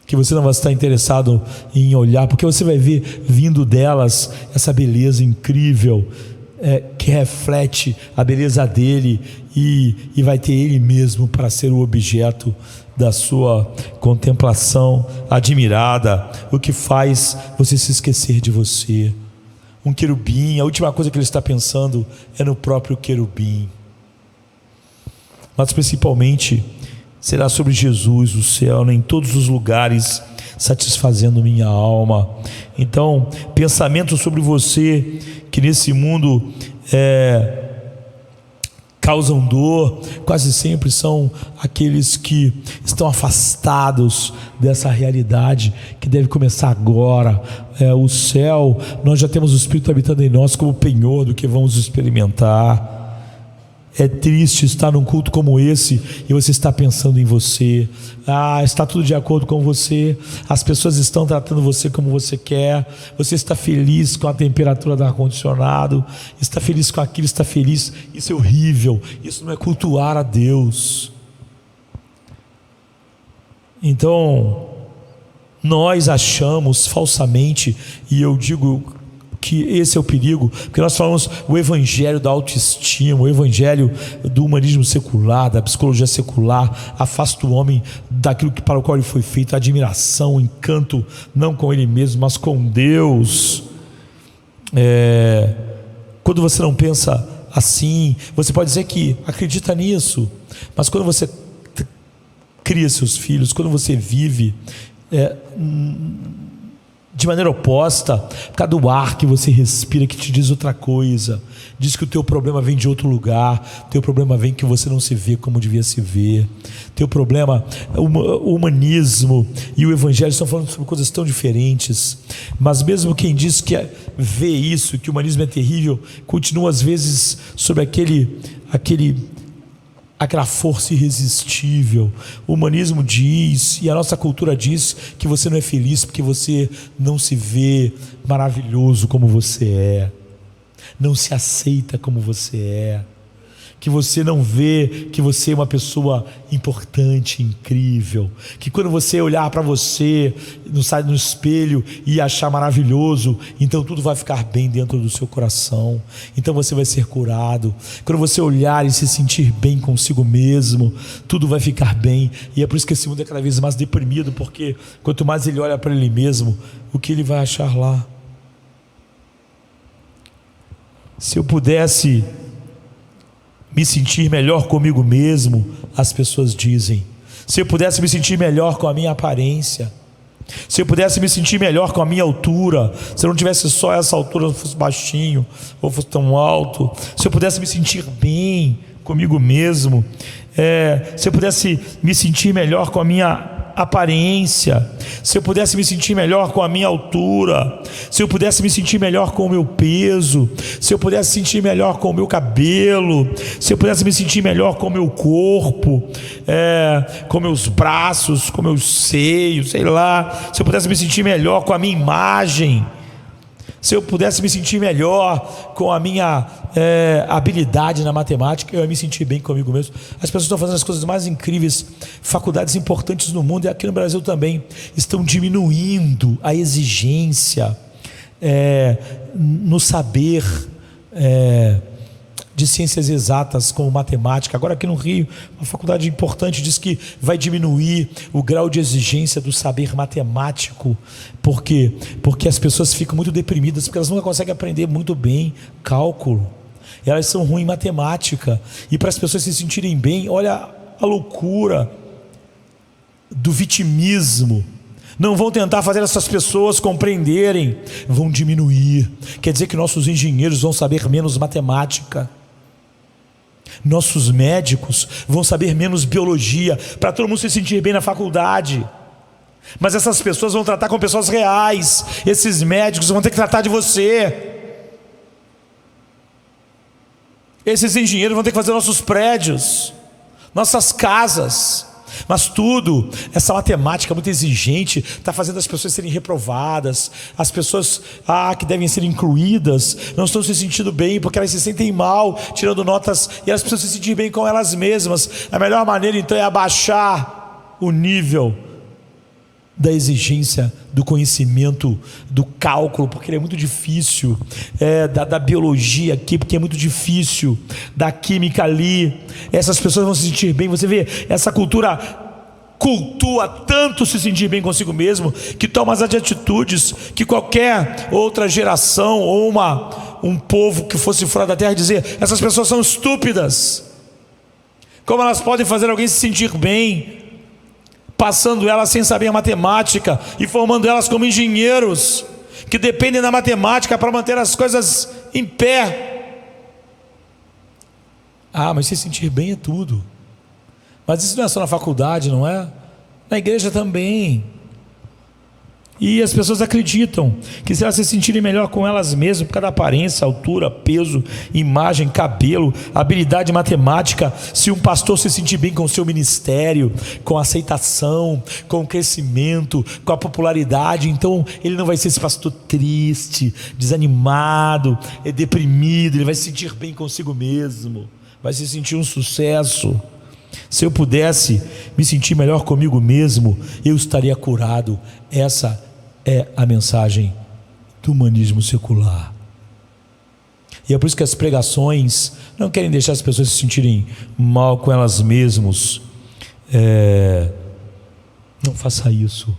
que você não vai estar interessado em olhar, porque você vai ver vindo delas essa beleza incrível, que reflete a beleza dele, e vai ter ele mesmo para ser o objeto da sua contemplação admirada, o que faz você se esquecer de você. Um querubim, a última coisa que ele está pensando é no próprio querubim, mas principalmente será sobre Jesus, o céu, em todos os lugares, satisfazendo minha alma. Então, pensamentos sobre você que nesse mundo causam dor, quase sempre são aqueles que estão afastados dessa realidade que deve começar agora. O céu, nós já temos o Espírito habitando em nós como penhor do que vamos experimentar. É triste estar num culto como esse e você está pensando em você. Está tudo de acordo com você, as pessoas estão tratando você como você quer, você está feliz com a temperatura do ar-condicionado, está feliz com aquilo, está feliz. Isso é horrível, isso não é cultuar a Deus. Então, nós achamos falsamente, e eu digo que esse é o perigo, porque nós falamos o evangelho da autoestima, o evangelho do humanismo secular, da psicologia secular, afasta o homem daquilo para o qual ele foi feito, a admiração, o encanto, não com ele mesmo, mas com Deus. Quando você não pensa assim, você pode dizer que acredita nisso, mas quando você cria seus filhos, quando você vive de maneira oposta, por causa do ar que você respira, que te diz outra coisa, diz que o teu problema vem de outro lugar, teu problema vem que você não se vê como devia se ver, teu problema, o humanismo e o evangelho estão falando sobre coisas tão diferentes, mas mesmo quem diz que vê isso, que o humanismo é terrível, continua às vezes sobre aquela força irresistível. O humanismo diz, e a nossa cultura diz, que você não é feliz porque você não se vê maravilhoso como você é, não se aceita como você é, que você não vê que você é uma pessoa importante, incrível, que quando você olhar para você no espelho e achar maravilhoso, então tudo vai ficar bem dentro do seu coração, então você vai ser curado. Quando você olhar e se sentir bem consigo mesmo, tudo vai ficar bem. E é por isso que esse mundo é cada vez mais deprimido, porque quanto mais ele olha para ele mesmo, o que ele vai achar lá? Se eu pudesse me sentir melhor comigo mesmo, as pessoas dizem, se eu pudesse me sentir melhor com a minha aparência, se eu pudesse me sentir melhor com a minha altura, se eu não tivesse só essa altura, eu fosse baixinho ou fosse tão alto, se eu pudesse me sentir bem comigo mesmo, se eu pudesse me sentir melhor com a minha aparência, se eu pudesse me sentir melhor com a minha altura, se eu pudesse me sentir melhor com o meu peso, se eu pudesse sentir melhor com o meu cabelo, se eu pudesse me sentir melhor com o meu corpo, com meus braços, com meus seios, sei lá, se eu pudesse me sentir melhor com a minha imagem, se eu pudesse me sentir melhor com a minha habilidade na matemática, eu ia me sentir bem comigo mesmo. As pessoas estão fazendo as coisas mais incríveis, faculdades importantes no mundo e aqui no Brasil também estão diminuindo a exigência no saber de ciências exatas como matemática. Agora aqui no Rio, uma faculdade importante diz que vai diminuir o grau de exigência do saber matemático. Por quê? Porque as pessoas ficam muito deprimidas, porque elas nunca conseguem aprender muito bem cálculo. Elas são ruins em matemática. E para as pessoas se sentirem bem, olha a loucura do vitimismo. Não vão tentar fazer essas pessoas compreenderem, vão diminuir. Quer dizer que nossos engenheiros vão saber menos matemática, nossos médicos vão saber menos biologia, para todo mundo se sentir bem na faculdade. Mas essas pessoas vão tratar com pessoas reais. Esses médicos vão ter que tratar de você. Esses engenheiros vão ter que fazer nossos prédios, nossas casas. Mas tudo, essa matemática muito exigente está fazendo as pessoas serem reprovadas. As pessoas que devem ser incluídas não estão se sentindo bem, porque elas se sentem mal, tirando notas, e elas precisam se sentir bem com elas mesmas. A melhor maneira então é abaixar o nível da exigência do conhecimento, do cálculo, porque ele é muito difícil, da biologia aqui, porque é muito difícil, da química ali. Essas pessoas vão se sentir bem. Você vê, essa cultura cultua tanto se sentir bem consigo mesmo, que toma as atitudes que qualquer outra geração ou um povo que fosse fora da terra dizer: essas pessoas são estúpidas. Como elas podem fazer alguém se sentir bem, passando elas sem saber a matemática e formando elas como engenheiros que dependem da matemática para manter as coisas em pé. Mas se sentir bem é tudo. Mas isso não é só na faculdade, não é? Na igreja também. E as pessoas acreditam que se elas se sentirem melhor com elas mesmas, por causa da aparência, altura, peso, imagem, cabelo, habilidade matemática, se um pastor se sentir bem com o seu ministério, com a aceitação, com o crescimento, com a popularidade, então ele não vai ser esse pastor triste, desanimado, deprimido. Ele vai se sentir bem consigo mesmo, vai se sentir um sucesso. Se eu pudesse me sentir melhor comigo mesmo, eu estaria curado. Essa é a mensagem do humanismo secular. E é por isso que as pregações não querem deixar as pessoas se sentirem mal com elas mesmas. Não faça isso.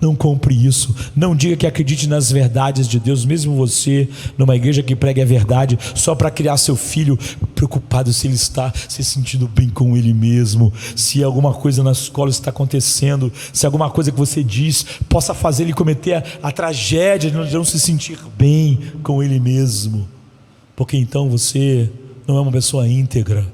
Não compre isso. Não diga que acredite nas verdades de Deus, mesmo você numa igreja que pregue a verdade, só para criar seu filho preocupado se ele está se sentindo bem com ele mesmo, se alguma coisa na escola está acontecendo, se alguma coisa que você diz possa fazer ele cometer a tragédia de não se sentir bem com ele mesmo, porque então você não é uma pessoa íntegra.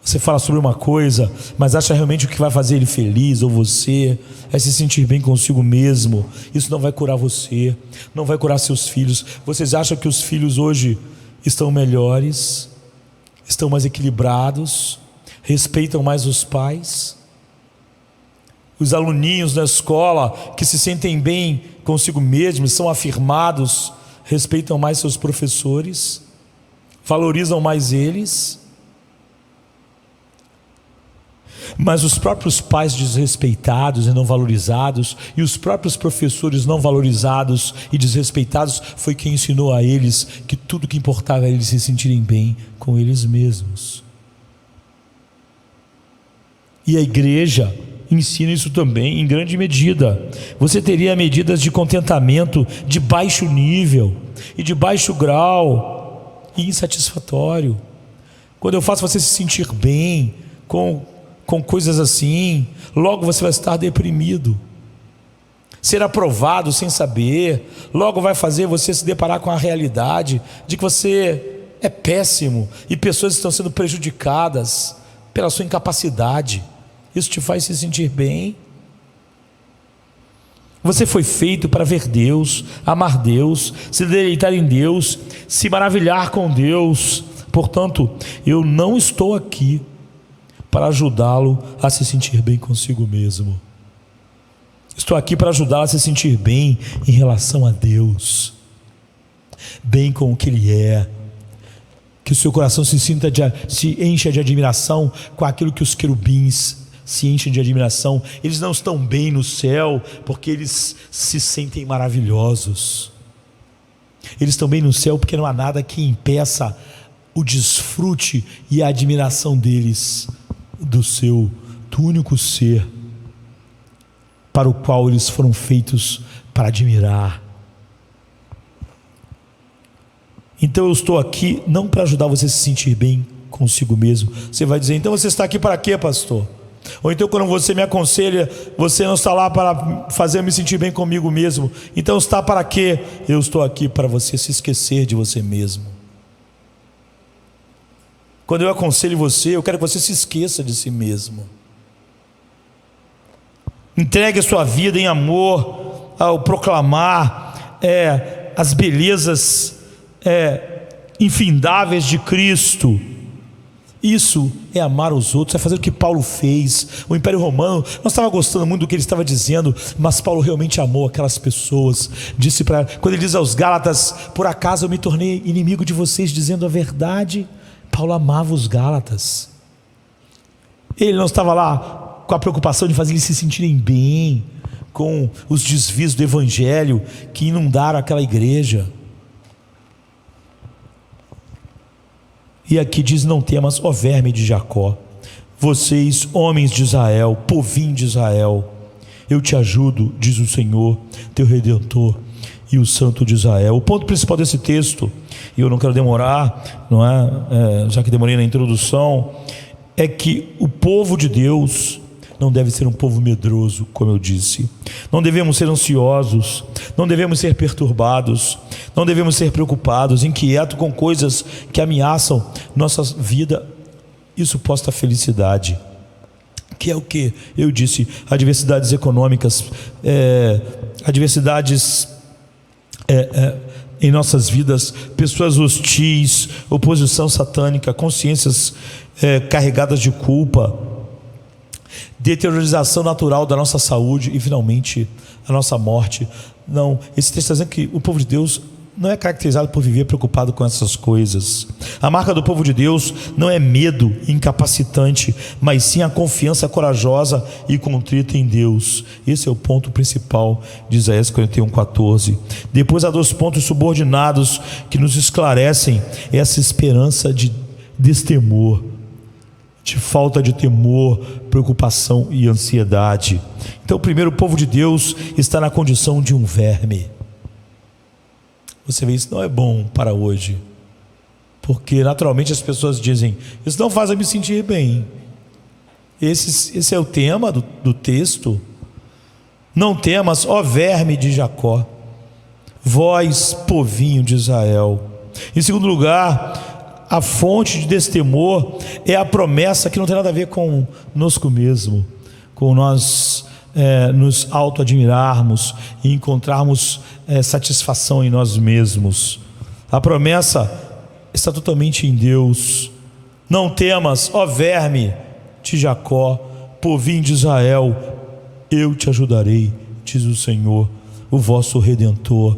Você fala sobre uma coisa, mas acha realmente o que vai fazer ele feliz, ou você é se sentir bem consigo mesmo. Isso não vai curar você, não vai curar seus filhos. Vocês acham que os filhos hoje estão melhores, estão mais equilibrados, respeitam mais os pais? Os aluninhos da escola que se sentem bem consigo mesmos, são afirmados, respeitam mais seus professores, valorizam mais eles? Mas os próprios pais desrespeitados e não valorizados, e os próprios professores não valorizados e desrespeitados, foi quem ensinou a eles que tudo que importava era eles se sentirem bem com eles mesmos. E a igreja ensina isso também em grande medida. Você teria medidas de contentamento de baixo nível e de baixo grau e insatisfatório. Quando eu faço você se sentir bem com coisas assim, logo você vai estar deprimido. Ser aprovado sem saber, logo vai fazer você se deparar com a realidade de que você é péssimo e pessoas estão sendo prejudicadas pela sua incapacidade. Isso te faz se sentir bem? Você foi feito para ver Deus, amar Deus, se deleitar em Deus, se maravilhar com Deus. Portanto, eu não estou aqui para ajudá-lo a se sentir bem consigo mesmo. Estou aqui para ajudá-lo a se sentir bem em relação a Deus. bem com o que Ele é. Que o seu coração se encha de admiração com aquilo que os querubins se enchem de admiração. Eles não estão bem no céu porque eles se sentem maravilhosos. Eles estão bem no céu porque não há nada que impeça o desfrute e a admiração deles do único ser para o qual eles foram feitos para admirar. Então eu estou aqui não para ajudar você a se sentir bem consigo mesmo. Você vai dizer, então você está aqui para quê, pastor? Ou então quando você me aconselha, você não está lá para fazer eu me sentir bem comigo mesmo. Então está para quê? Eu estou aqui para você se esquecer de você mesmo. Quando eu aconselho você, eu quero que você se esqueça de si mesmo. Entregue a sua vida em amor ao proclamar as belezas infindáveis de Cristo. Isso é amar os outros, é fazer o que Paulo fez. O Império Romano não estava gostando muito do que ele estava dizendo, mas Paulo realmente amou aquelas pessoas. Disse quando ele diz aos Gálatas, por acaso eu me tornei inimigo de vocês dizendo a verdade? Paulo amava os Gálatas. Ele não estava lá com a preocupação de fazer eles se sentirem bem com os desvios do evangelho que inundaram aquela igreja. E aqui diz, não temas, ó verme de Jacó, vocês, homens de Israel, povinho de Israel, eu te ajudo, diz o Senhor, teu Redentor e o Santo de Israel. O ponto principal desse texto, e eu não quero demorar, já que demorei na introdução, é que o povo de Deus não deve ser um povo medroso, como eu disse. Não devemos ser ansiosos, não devemos ser perturbados, não devemos ser preocupados, inquietos com coisas que ameaçam nossa vida e suposta felicidade. Que é o que eu disse, adversidades econômicas, adversidades em nossas vidas, pessoas hostis, oposição satânica, consciências carregadas de culpa, deteriorização natural da nossa saúde e finalmente a nossa morte. Não, esse texto está dizendo que o povo de Deus não é caracterizado por viver preocupado com essas coisas. A marca do povo de Deus não é medo incapacitante, mas sim a confiança corajosa e contrita em Deus. Esse é o ponto principal de Isaías 41:14. Depois há 2 pontos subordinados que nos esclarecem essa esperança de destemor, de falta de temor, preocupação e ansiedade. Então, primeiro, o povo de Deus está na condição de um verme. Você vê, isso não é bom para hoje, porque naturalmente as pessoas dizem, isso não faz eu me sentir bem. Esse é o tema do texto. Não temas, ó verme de Jacó, vós, povinho de Israel. Em segundo lugar, a fonte de destemor é a promessa que não tem nada a ver conosco mesmo, com nós nos auto-admirarmos e encontrarmos satisfação em nós mesmos. A promessa está totalmente em Deus. Não temas, ó verme de Jacó, povinho de Israel, eu te ajudarei, diz o Senhor, o vosso Redentor,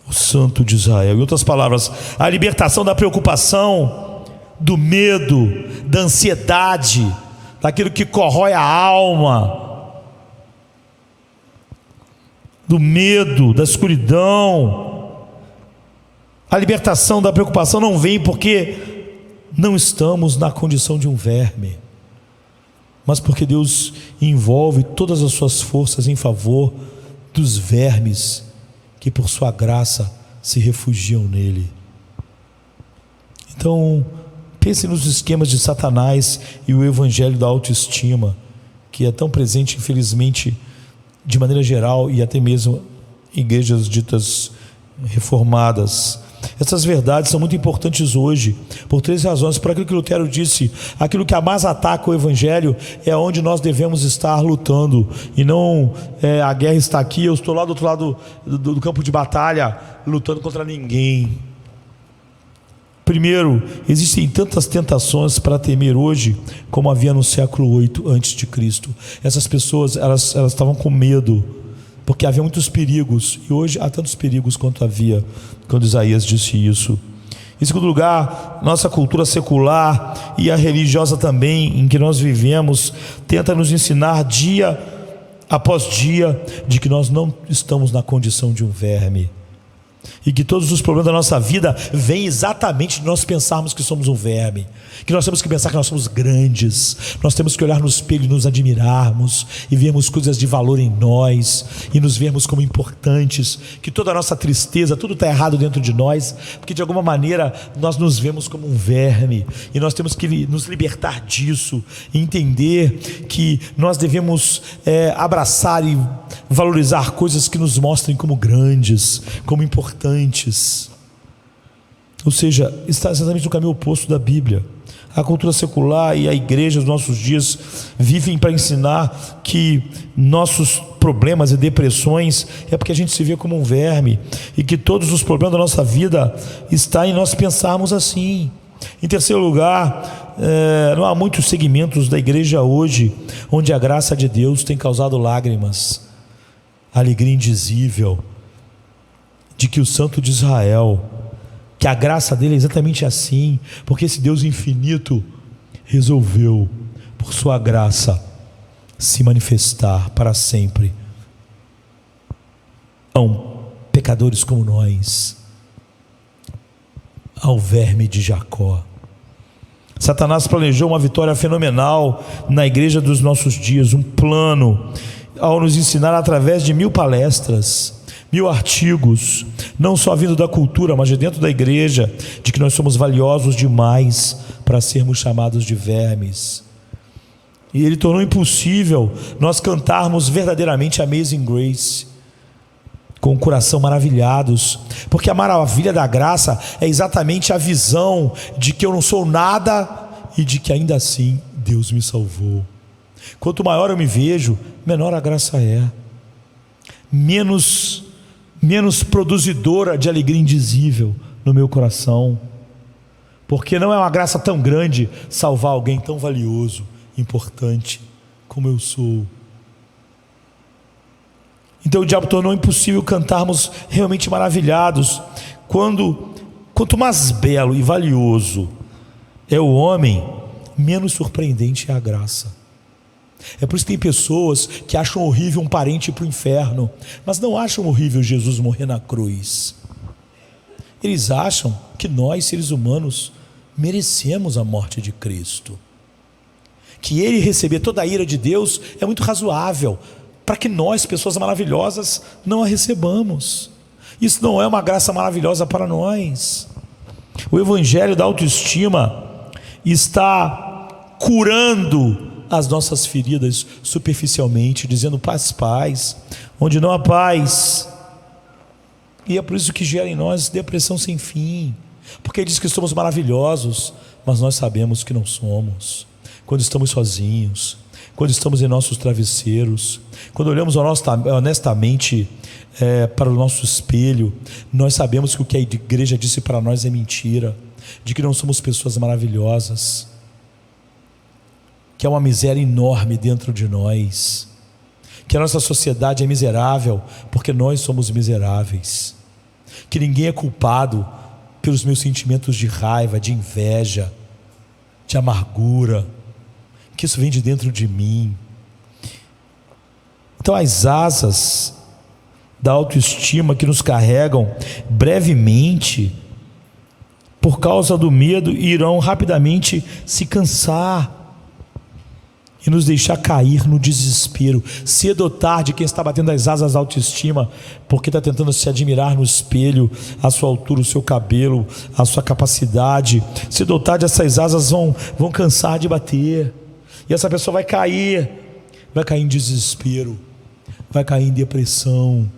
o Santo de Israel. Em outras palavras, a libertação da preocupação, do medo, da ansiedade, daquilo que corrói a alma, do medo, da escuridão. A libertação da preocupação não vem porque não estamos na condição de um verme, mas porque Deus envolve todas as suas forças em favor dos vermes que por sua graça se refugiam nele. Então, pense nos esquemas de Satanás e o evangelho da autoestima, que é tão presente, infelizmente, de maneira geral, e até mesmo em igrejas ditas reformadas. Essas verdades são muito importantes hoje, por 3 razões. Por aquilo que Lutero disse, aquilo que mais ataca o evangelho é onde nós devemos estar lutando, e não a guerra está aqui, eu estou lá do outro lado do campo de batalha, lutando contra ninguém. Primeiro, existem tantas tentações para temer hoje como havia no século 8 antes de Cristo. Essas pessoas elas estavam com medo, porque havia muitos perigos, e hoje há tantos perigos quanto havia quando Isaías disse isso. Em segundo lugar, nossa cultura secular e a religiosa também, em que nós vivemos, tenta nos ensinar dia após dia de que nós não estamos na condição de um verme, e que todos os problemas da nossa vida vêm exatamente de nós pensarmos que somos um verme, que nós temos que pensar que nós somos grandes, nós temos que olhar no espelho e nos admirarmos e vermos coisas de valor em nós e nos vermos como importantes, que toda a nossa tristeza, tudo está errado dentro de nós, porque de alguma maneira nós nos vemos como um verme, e nós temos que nos libertar disso e entender que nós devemos abraçar e valorizar coisas que nos mostrem como grandes, como importantes. Ou seja, está exatamente no caminho oposto da Bíblia. A cultura secular e a igreja dos nossos dias vivem para ensinar que nossos problemas e depressões é porque a gente se vê como um verme, e que todos os problemas da nossa vida estão em nós pensarmos assim. Em terceiro lugar, não há muitos segmentos da igreja hoje onde a graça de Deus tem causado lágrimas, alegria indizível de que o Santo de Israel, que a graça dele é exatamente assim, porque esse Deus infinito resolveu, por sua graça, se manifestar para sempre a pecadores como nós, ao verme de Jacó. Satanás planejou uma vitória fenomenal na igreja dos nossos dias, um plano, ao nos ensinar através de 1000 palestras, 1000 artigos, não só vindo da cultura, mas de dentro da igreja, de que nós somos valiosos demais para sermos chamados de vermes. E ele tornou impossível nós cantarmos verdadeiramente Amazing Grace, com o coração maravilhados, porque a maravilha da graça é exatamente a visão de que eu não sou nada e de que ainda assim Deus me salvou. Quanto maior eu me vejo, menor a graça é, menos produzidora de alegria indizível no meu coração, porque não é uma graça tão grande salvar alguém tão valioso, importante como eu sou. Então o diabo tornou impossível cantarmos realmente maravilhados, quanto mais belo e valioso é o homem, menos surpreendente é a graça. É por isso que tem pessoas que acham horrível um parente ir para o inferno, mas não acham horrível Jesus morrer na cruz. Eles acham que nós, seres humanos, merecemos a morte de Cristo, que ele receber toda a ira de Deus é muito razoável, para que nós, pessoas maravilhosas, não a recebamos. Isso não é uma graça maravilhosa para nós. O evangelho da autoestima está curando as nossas feridas superficialmente, dizendo paz, paz, onde não há paz. E é por isso que gera em nós depressão sem fim, porque diz que somos maravilhosos, mas nós sabemos que não somos. Quando estamos sozinhos, quando estamos em nossos travesseiros, quando olhamos honestamente para o nosso espelho, nós sabemos que o que a igreja disse para nós é mentira, de que não somos pessoas maravilhosas, que há uma miséria enorme dentro de nós, que a nossa sociedade é miserável porque nós somos miseráveis, que ninguém é culpado pelos meus sentimentos de raiva, de inveja, de amargura, que isso vem de dentro de mim. Então as asas da autoestima que nos carregam brevemente, por causa do medo, irão rapidamente se cansar e nos deixar cair no desespero. Cedo ou tarde, quem está batendo as asas da autoestima, porque está tentando se admirar no espelho, a sua altura, o seu cabelo, a sua capacidade, cedo ou tarde essas asas vão cansar de bater, e essa pessoa vai cair em desespero, vai cair em depressão.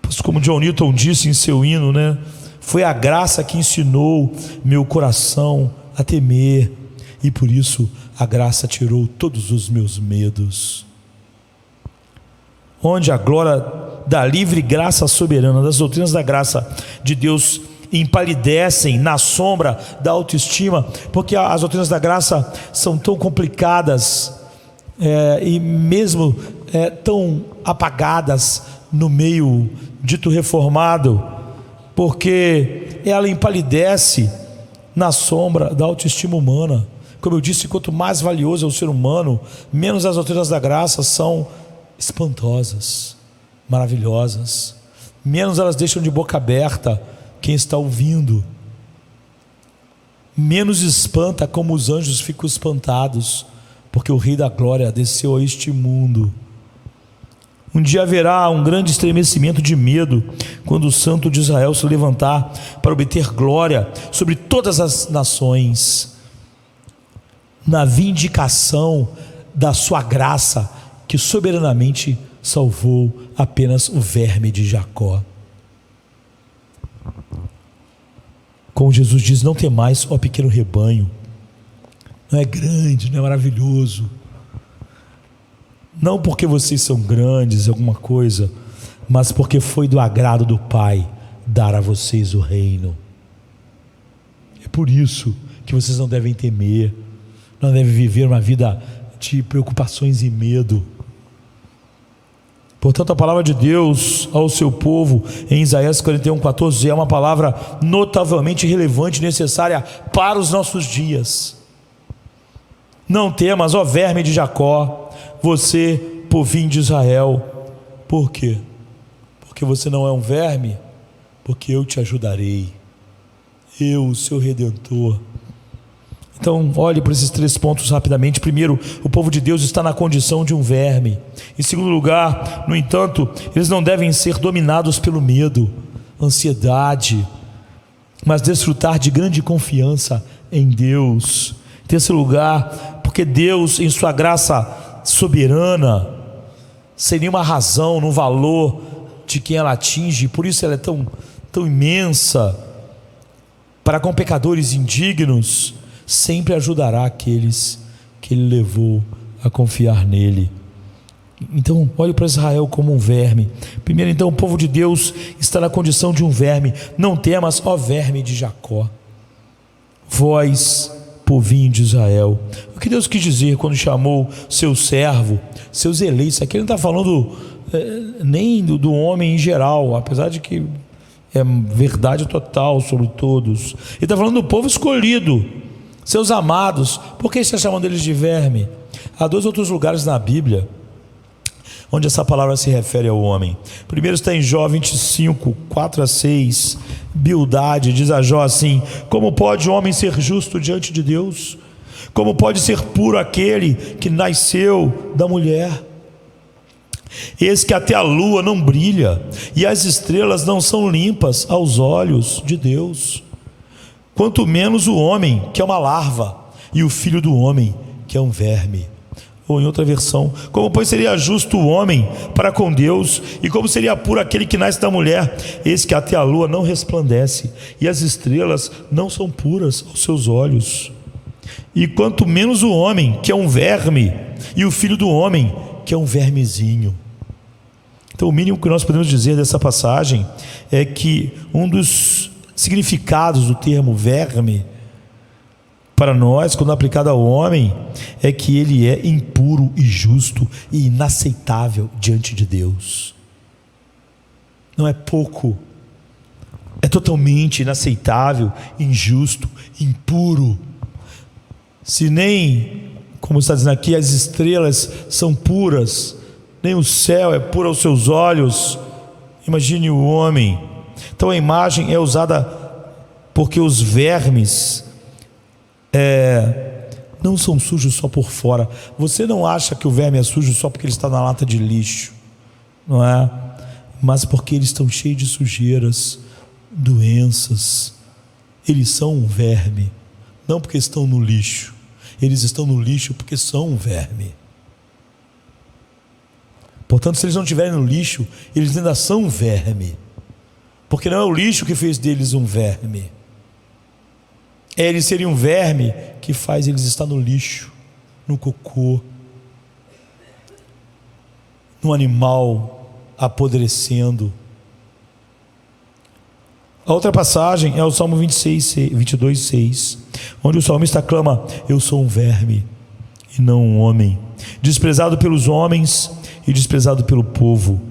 Pois como John Newton disse em seu hino, foi a graça que ensinou meu coração a temer, e por isso a graça tirou todos os meus medos. Onde a glória da livre graça soberana, das doutrinas da graça de Deus empalidecem na sombra da autoestima, porque as doutrinas da graça são tão complicadas, e mesmo tão apagadas no meio dito reformado, porque ela empalidece na sombra da autoestima humana. Como eu disse, quanto mais valioso é o ser humano, menos as doutrinas da graça são espantosas, maravilhosas, menos elas deixam de boca aberta quem está ouvindo, menos espanta como os anjos ficam espantados, porque o Rei da Glória desceu a este mundo. Um dia haverá um grande estremecimento de medo quando o Santo de Israel se levantar para obter glória sobre todas as nações, na vindicação da sua graça, que soberanamente salvou apenas o verme de Jacó. Como Jesus diz: não temais, ó pequeno rebanho. Não é grande, não é maravilhoso, não porque vocês são grandes, alguma coisa, mas porque foi do agrado do Pai dar a vocês o reino. É por isso que vocês não devem temer, não devem viver uma vida de preocupações e medo. Portanto, a palavra de Deus ao seu povo em Isaías 41:14 é uma palavra notavelmente relevante e necessária para os nossos dias. Não temas, ó verme de Jacó, você, povinho de Israel. Por quê? Porque você não é um verme? Porque eu te ajudarei, eu, o seu Redentor. Então, olhe para esses 3 pontos rapidamente. Primeiro, o povo de Deus está na condição de um verme. Em segundo lugar, no entanto, eles não devem ser dominados pelo medo, ansiedade, mas desfrutar de grande confiança em Deus. Em terceiro lugar, porque Deus, em sua graça soberana, sem nenhuma razão no valor de quem ela atinge, por isso ela é tão imensa, para com pecadores indignos, sempre ajudará aqueles que Ele levou a confiar nele. Então, olhe para Israel como um verme. Primeiro, então, o povo de Deus está na condição de um verme. Não temas, ó verme de Jacó, vós, povinho de Israel. O que Deus quis dizer quando chamou seu servo, seus eleitos? Aqui Ele não está falando nem do homem em geral, apesar de que é verdade total sobre todos. Ele está falando do povo escolhido, seus amados. Por que está chamando eles de verme? Há 2 outros lugares na Bíblia onde essa palavra se refere ao homem. Primeiro está em Jó 25, 4-6. Bildade diz a Jó assim: como pode o homem ser justo diante de Deus? Como pode ser puro aquele que nasceu da mulher? Eis que até a lua não brilha e as estrelas não são limpas aos olhos de Deus, quanto menos o homem, que é uma larva, e o filho do homem, que é um verme. Ou em outra versão: como pois seria justo o homem para com Deus, e como seria puro aquele que nasce da mulher? Eis que até a lua não resplandece e as estrelas não são puras aos seus olhos, e quanto menos o homem, que é um verme, e o filho do homem, que é um vermezinho. Então, o mínimo que nós podemos dizer dessa passagem é que um dos significados do termo verme para nós, quando aplicado ao homem, é que ele é impuro e justo e inaceitável diante de Deus. Não é pouco, é totalmente inaceitável, injusto, impuro. Se nem, como está dizendo aqui, as estrelas são puras, nem o céu é puro aos seus olhos, imagine o homem. Então a imagem é usada porque os vermes não são sujos só por fora. Você não acha que o verme é sujo só porque ele está na lata de lixo, não é? Mas porque eles estão cheios de sujeiras, doenças. Eles são um verme, não porque estão no lixo. Eles estão no lixo porque são um verme. Portanto, se eles não estiverem no lixo, eles ainda são um verme, porque não é o lixo que fez deles um verme, é eles serem um verme que faz eles estar no lixo, no cocô, no animal apodrecendo. A outra passagem é o Salmo 22:6, onde o salmista clama: eu sou um verme, e não um homem, desprezado pelos homens e desprezado pelo povo.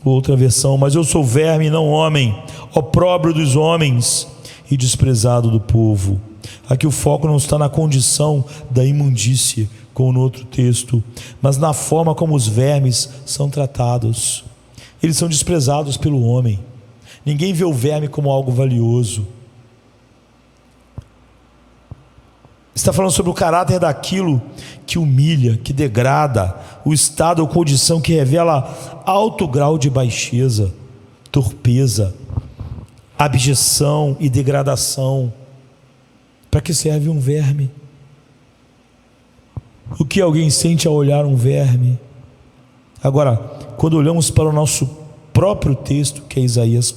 Outra versão: mas eu sou verme e não homem, opróbrio dos homens e desprezado do povo. Aqui o foco não está na condição da imundície, como no outro texto, mas na forma como os vermes são tratados. Eles são desprezados pelo homem. Ninguém vê o verme como algo valioso. Está falando sobre o caráter daquilo que humilha, que degrada, o estado ou condição que revela alto grau de baixeza, torpeza, abjeção e degradação. Para que serve um verme? O que alguém sente ao olhar um verme? Agora, quando olhamos para o nosso próprio texto, que é Isaías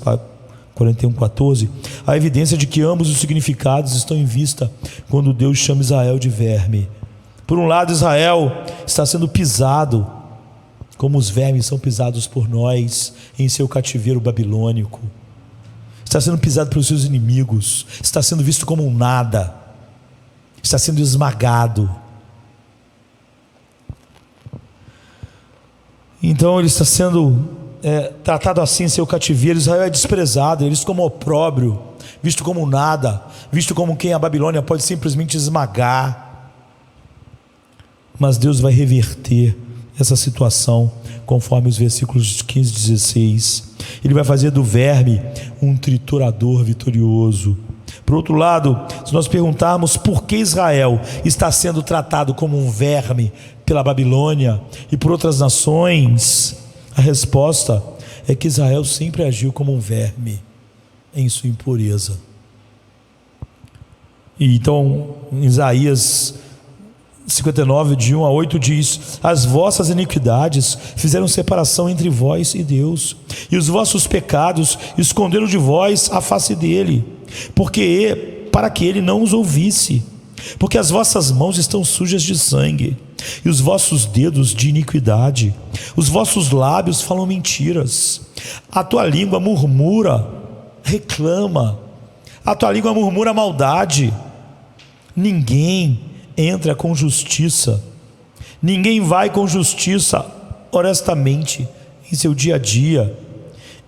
41:14, a evidência de que ambos os significados estão em vista quando Deus chama Israel de verme. Por um lado, Israel está sendo pisado, como os vermes são pisados por nós em seu cativeiro babilônico. Está sendo pisado pelos seus inimigos, está sendo visto como um nada, está sendo esmagado. Então ele está sendo tratado assim em seu cativeiro. Israel é desprezado, eles como opróbrio, visto como nada, visto como quem a Babilônia pode simplesmente esmagar. Mas Deus vai reverter essa situação, conforme os versículos 15 e 16. Ele vai fazer do verme um triturador vitorioso. Por outro lado, se nós perguntarmos por que Israel está sendo tratado como um verme pela Babilônia e por outras nações, a resposta é que Israel sempre agiu como um verme em sua impureza. E então, em Isaías 59, de 1 a 8 diz: as vossas iniquidades fizeram separação entre vós e Deus, e os vossos pecados esconderam de vós a face dele, para que ele não os ouvisse. Porque as vossas mãos estão sujas de sangue, e os vossos dedos de iniquidade. Os vossos lábios falam mentiras. A tua língua murmura, reclama. A tua língua murmura maldade. Ninguém entra com justiça, ninguém vai com justiça honestamente em seu dia a dia.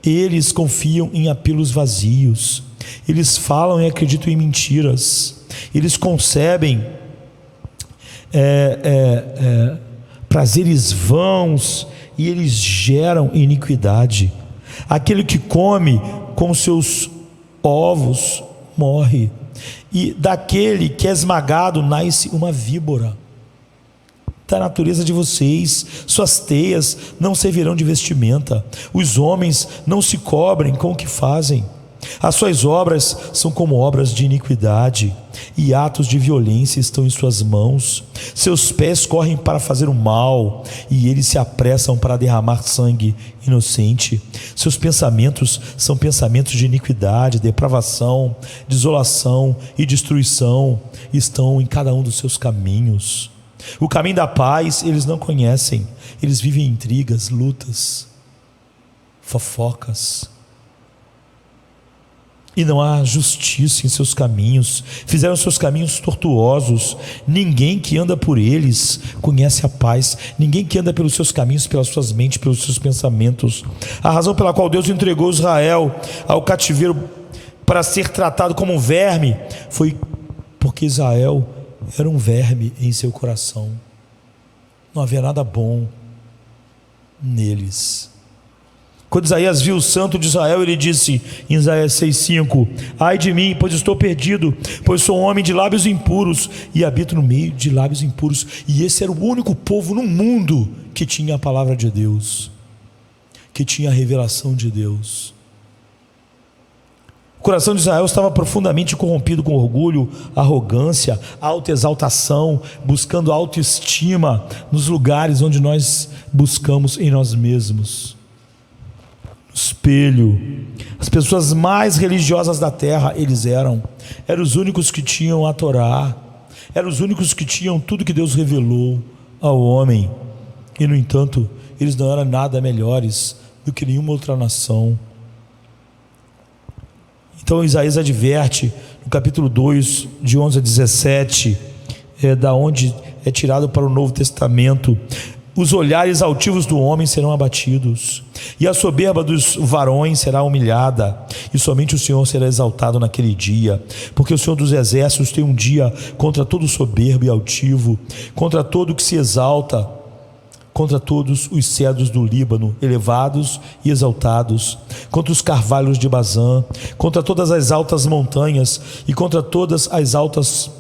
Eles confiam em apelos vazios, eles falam e acreditam em mentiras, eles concebem prazeres vãos e eles geram iniquidade. Aquele que come com seus ovos morre, e daquele que é esmagado nasce uma víbora. Da natureza de vocês, suas teias não servirão de vestimenta, os homens não se cobrem com o que fazem. As suas obras são como obras de iniquidade, e atos de violência estão em suas mãos. Seus pés correm para fazer o mal, e eles se apressam para derramar sangue inocente. Seus pensamentos são pensamentos de iniquidade, depravação, desolação e destruição estão em cada um dos seus caminhos. O caminho da paz eles não conhecem, eles vivem em intrigas, lutas, fofocas, e não há justiça em seus caminhos. Fizeram seus caminhos tortuosos. Ninguém que anda por eles conhece a paz. Ninguém que anda pelos seus caminhos, pelas suas mentes, pelos seus pensamentos. A razão pela qual Deus entregou Israel ao cativeiro para ser tratado como um verme foi porque Israel era um verme em seu coração. Não havia nada bom neles. Quando Isaías viu o santo de Israel, ele disse em Isaías 6:5: ai de mim, pois estou perdido, pois sou um homem de lábios impuros e habito no meio de lábios impuros. E esse era o único povo no mundo que tinha a palavra de Deus, que tinha a revelação de Deus. O coração de Israel estava profundamente corrompido com orgulho, arrogância, autoexaltação, buscando autoestima nos lugares onde nós buscamos em nós mesmos. Espelho. As pessoas mais religiosas da terra eles eram os únicos que tinham a Torá, eram os únicos que tinham tudo que Deus revelou ao homem, e no entanto eles não eram nada melhores do que nenhuma outra nação. Então Isaías adverte no capítulo 2, de 11 a 17, da onde é tirado para o Novo Testamento. Os olhares altivos do homem serão abatidos, e a soberba dos varões será humilhada, e somente o Senhor será exaltado naquele dia, porque o Senhor dos exércitos tem um dia contra todo soberbo e altivo, contra todo que se exalta, contra todos os cedros do Líbano, elevados e exaltados, contra os carvalhos de Bazã, contra todas as altas montanhas, e contra todas as altas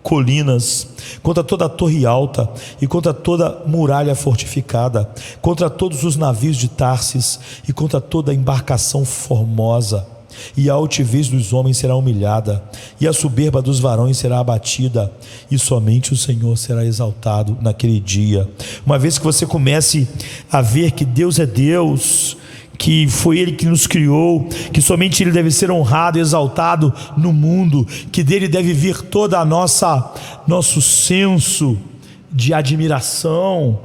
colinas, contra toda a torre alta e contra toda muralha fortificada, contra todos os navios de Tarsis e contra toda embarcação formosa. E a altivez dos homens será humilhada, e a soberba dos varões será abatida, e somente o Senhor será exaltado naquele dia. Uma vez que você comece a ver que Deus é Deus, que foi Ele que nos criou, que somente Ele deve ser honrado e exaltado no mundo, que dele deve vir toda a nosso senso de admiração,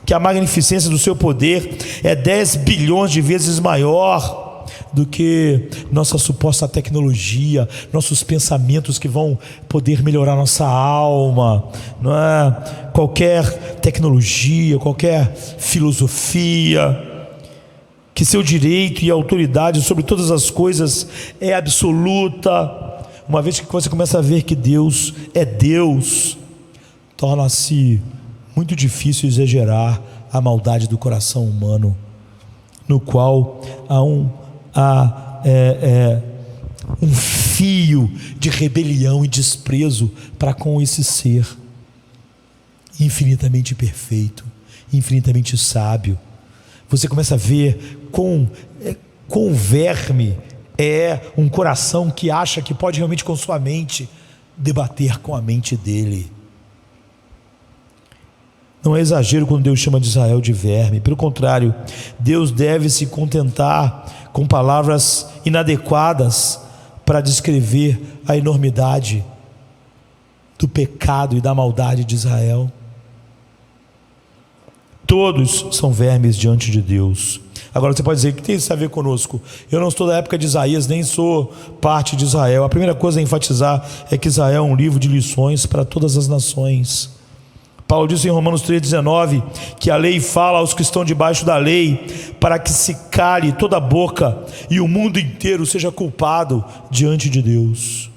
que a magnificência do seu poder é 10 bilhões de vezes maior do que nossa suposta tecnologia, nossos pensamentos que vão poder melhorar nossa alma, não é? Qualquer tecnologia, qualquer filosofia, que seu direito e autoridade sobre todas as coisas é absoluta. Uma vez que você começa a ver que Deus é Deus, torna-se muito difícil exagerar a maldade do coração humano, no qual há um fio de rebelião e desprezo para com esse ser infinitamente perfeito, infinitamente sábio. Você começa a ver quão verme é um coração que acha que pode realmente com sua mente debater com a mente dele. Não é exagero quando Deus chama de Israel de verme. Pelo contrário, Deus deve se contentar com palavras inadequadas para descrever a enormidade do pecado e da maldade de Israel. Todos são vermes diante de Deus. Agora você pode dizer, o que tem isso a ver conosco? Eu não estou da época de Isaías, nem sou parte de Israel. A primeira coisa a enfatizar é que Israel é um livro de lições para todas as nações. Paulo disse em Romanos 3,19 que a lei fala aos que estão debaixo da lei para que se cale toda a boca e o mundo inteiro seja culpado diante de Deus.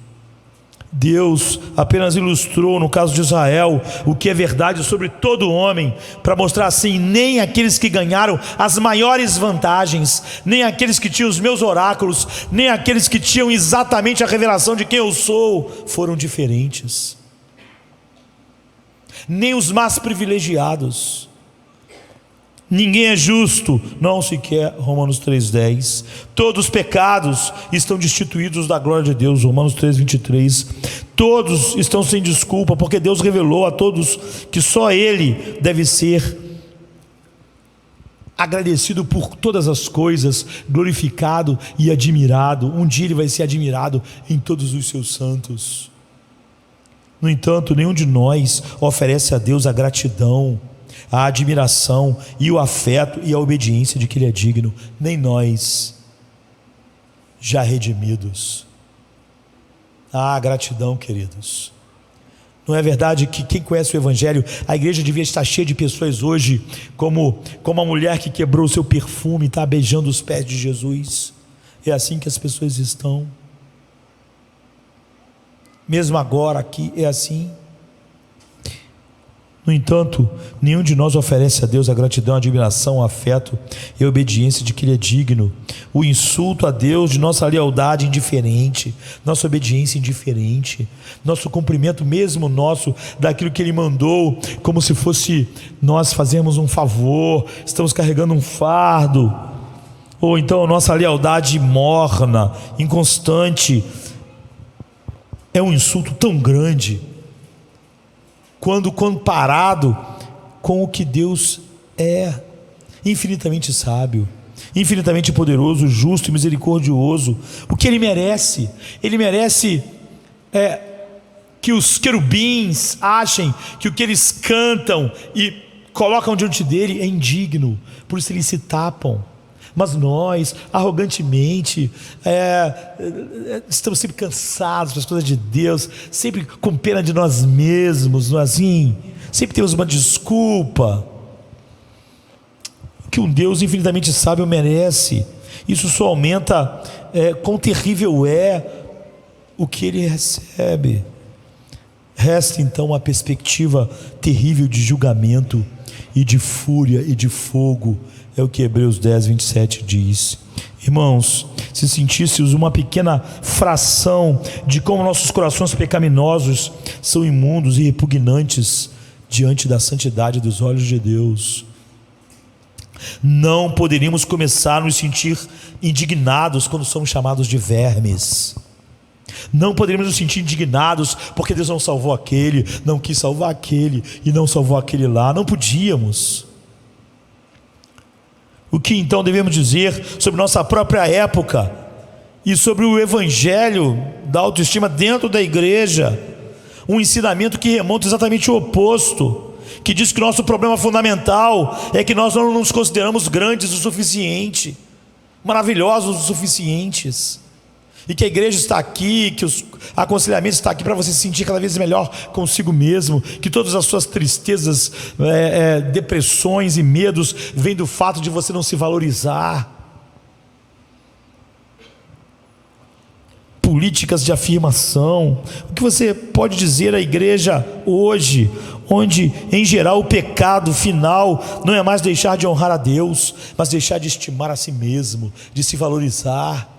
Deus apenas ilustrou, no caso de Israel, o que é verdade sobre todo homem, para mostrar assim: nem aqueles que ganharam as maiores vantagens, nem aqueles que tinham os meus oráculos, nem aqueles que tinham exatamente a revelação de quem eu sou, foram diferentes. Nem os mais privilegiados. Ninguém é justo, não sequer. Romanos 3,10. Todos os pecados estão destituídos da glória de Deus. Romanos 3,23. Todos estão sem desculpa, porque Deus revelou a todos que só Ele deve ser agradecido por todas as coisas, glorificado e admirado. Um dia Ele vai ser admirado em todos os seus santos. No entanto, nenhum de nós oferece a Deus a gratidão, a admiração e o afeto e a obediência de que Ele é digno, nem nós, já redimidos. Gratidão, queridos. Não é verdade que quem conhece o Evangelho, a igreja devia estar cheia de pessoas hoje, como a mulher que quebrou o seu perfume e está beijando os pés de Jesus? É assim que as pessoas estão. Mesmo agora aqui é assim. No entanto, nenhum de nós oferece a Deus a gratidão, a admiração, o afeto e a obediência de que Ele é digno. O insulto a Deus de nossa lealdade indiferente, nossa obediência indiferente, nosso cumprimento mesmo nosso daquilo que Ele mandou, como se fosse nós fazermos um favor, estamos carregando um fardo. Ou então a nossa lealdade morna, inconstante, é um insulto tão grande quando comparado com o que Deus é: infinitamente sábio, infinitamente poderoso, justo e misericordioso. O que Ele merece? Ele merece que os querubins achem que o que eles cantam e colocam diante dele é indigno, por isso eles se tapam. Mas nós, arrogantemente, estamos sempre cansados das coisas de Deus, sempre com pena de nós mesmos, não é assim? Sempre temos uma desculpa. Que um Deus infinitamente sábio merece. Isso só aumenta quão terrível é o que ele recebe. Resta então a perspectiva terrível de julgamento e de fúria e de fogo. É o que Hebreus 10, 27 diz. Irmãos, se sentíssemos uma pequena fração de como nossos corações pecaminosos são imundos e repugnantes diante da santidade dos olhos de Deus, não poderíamos começar a nos sentir indignados quando somos chamados de vermes. Não poderíamos nos sentir indignados porque Deus não salvou aquele, não quis salvar aquele e não salvou aquele lá. Não podíamos. O que então devemos dizer sobre nossa própria época e sobre o evangelho da autoestima dentro da igreja? Um ensinamento que remonta exatamente o oposto, que diz que o nosso problema fundamental é que nós não nos consideramos grandes o suficiente, maravilhosos o suficientes, e que a igreja está aqui, que os aconselhamentos estão aqui para você se sentir cada vez melhor consigo mesmo, que todas as suas tristezas, depressões e medos vêm do fato de você não se valorizar. Políticas de afirmação. O que você pode dizer à igreja hoje, onde em geral o pecado final não é mais deixar de honrar a Deus, mas deixar de estimar a si mesmo, de se valorizar,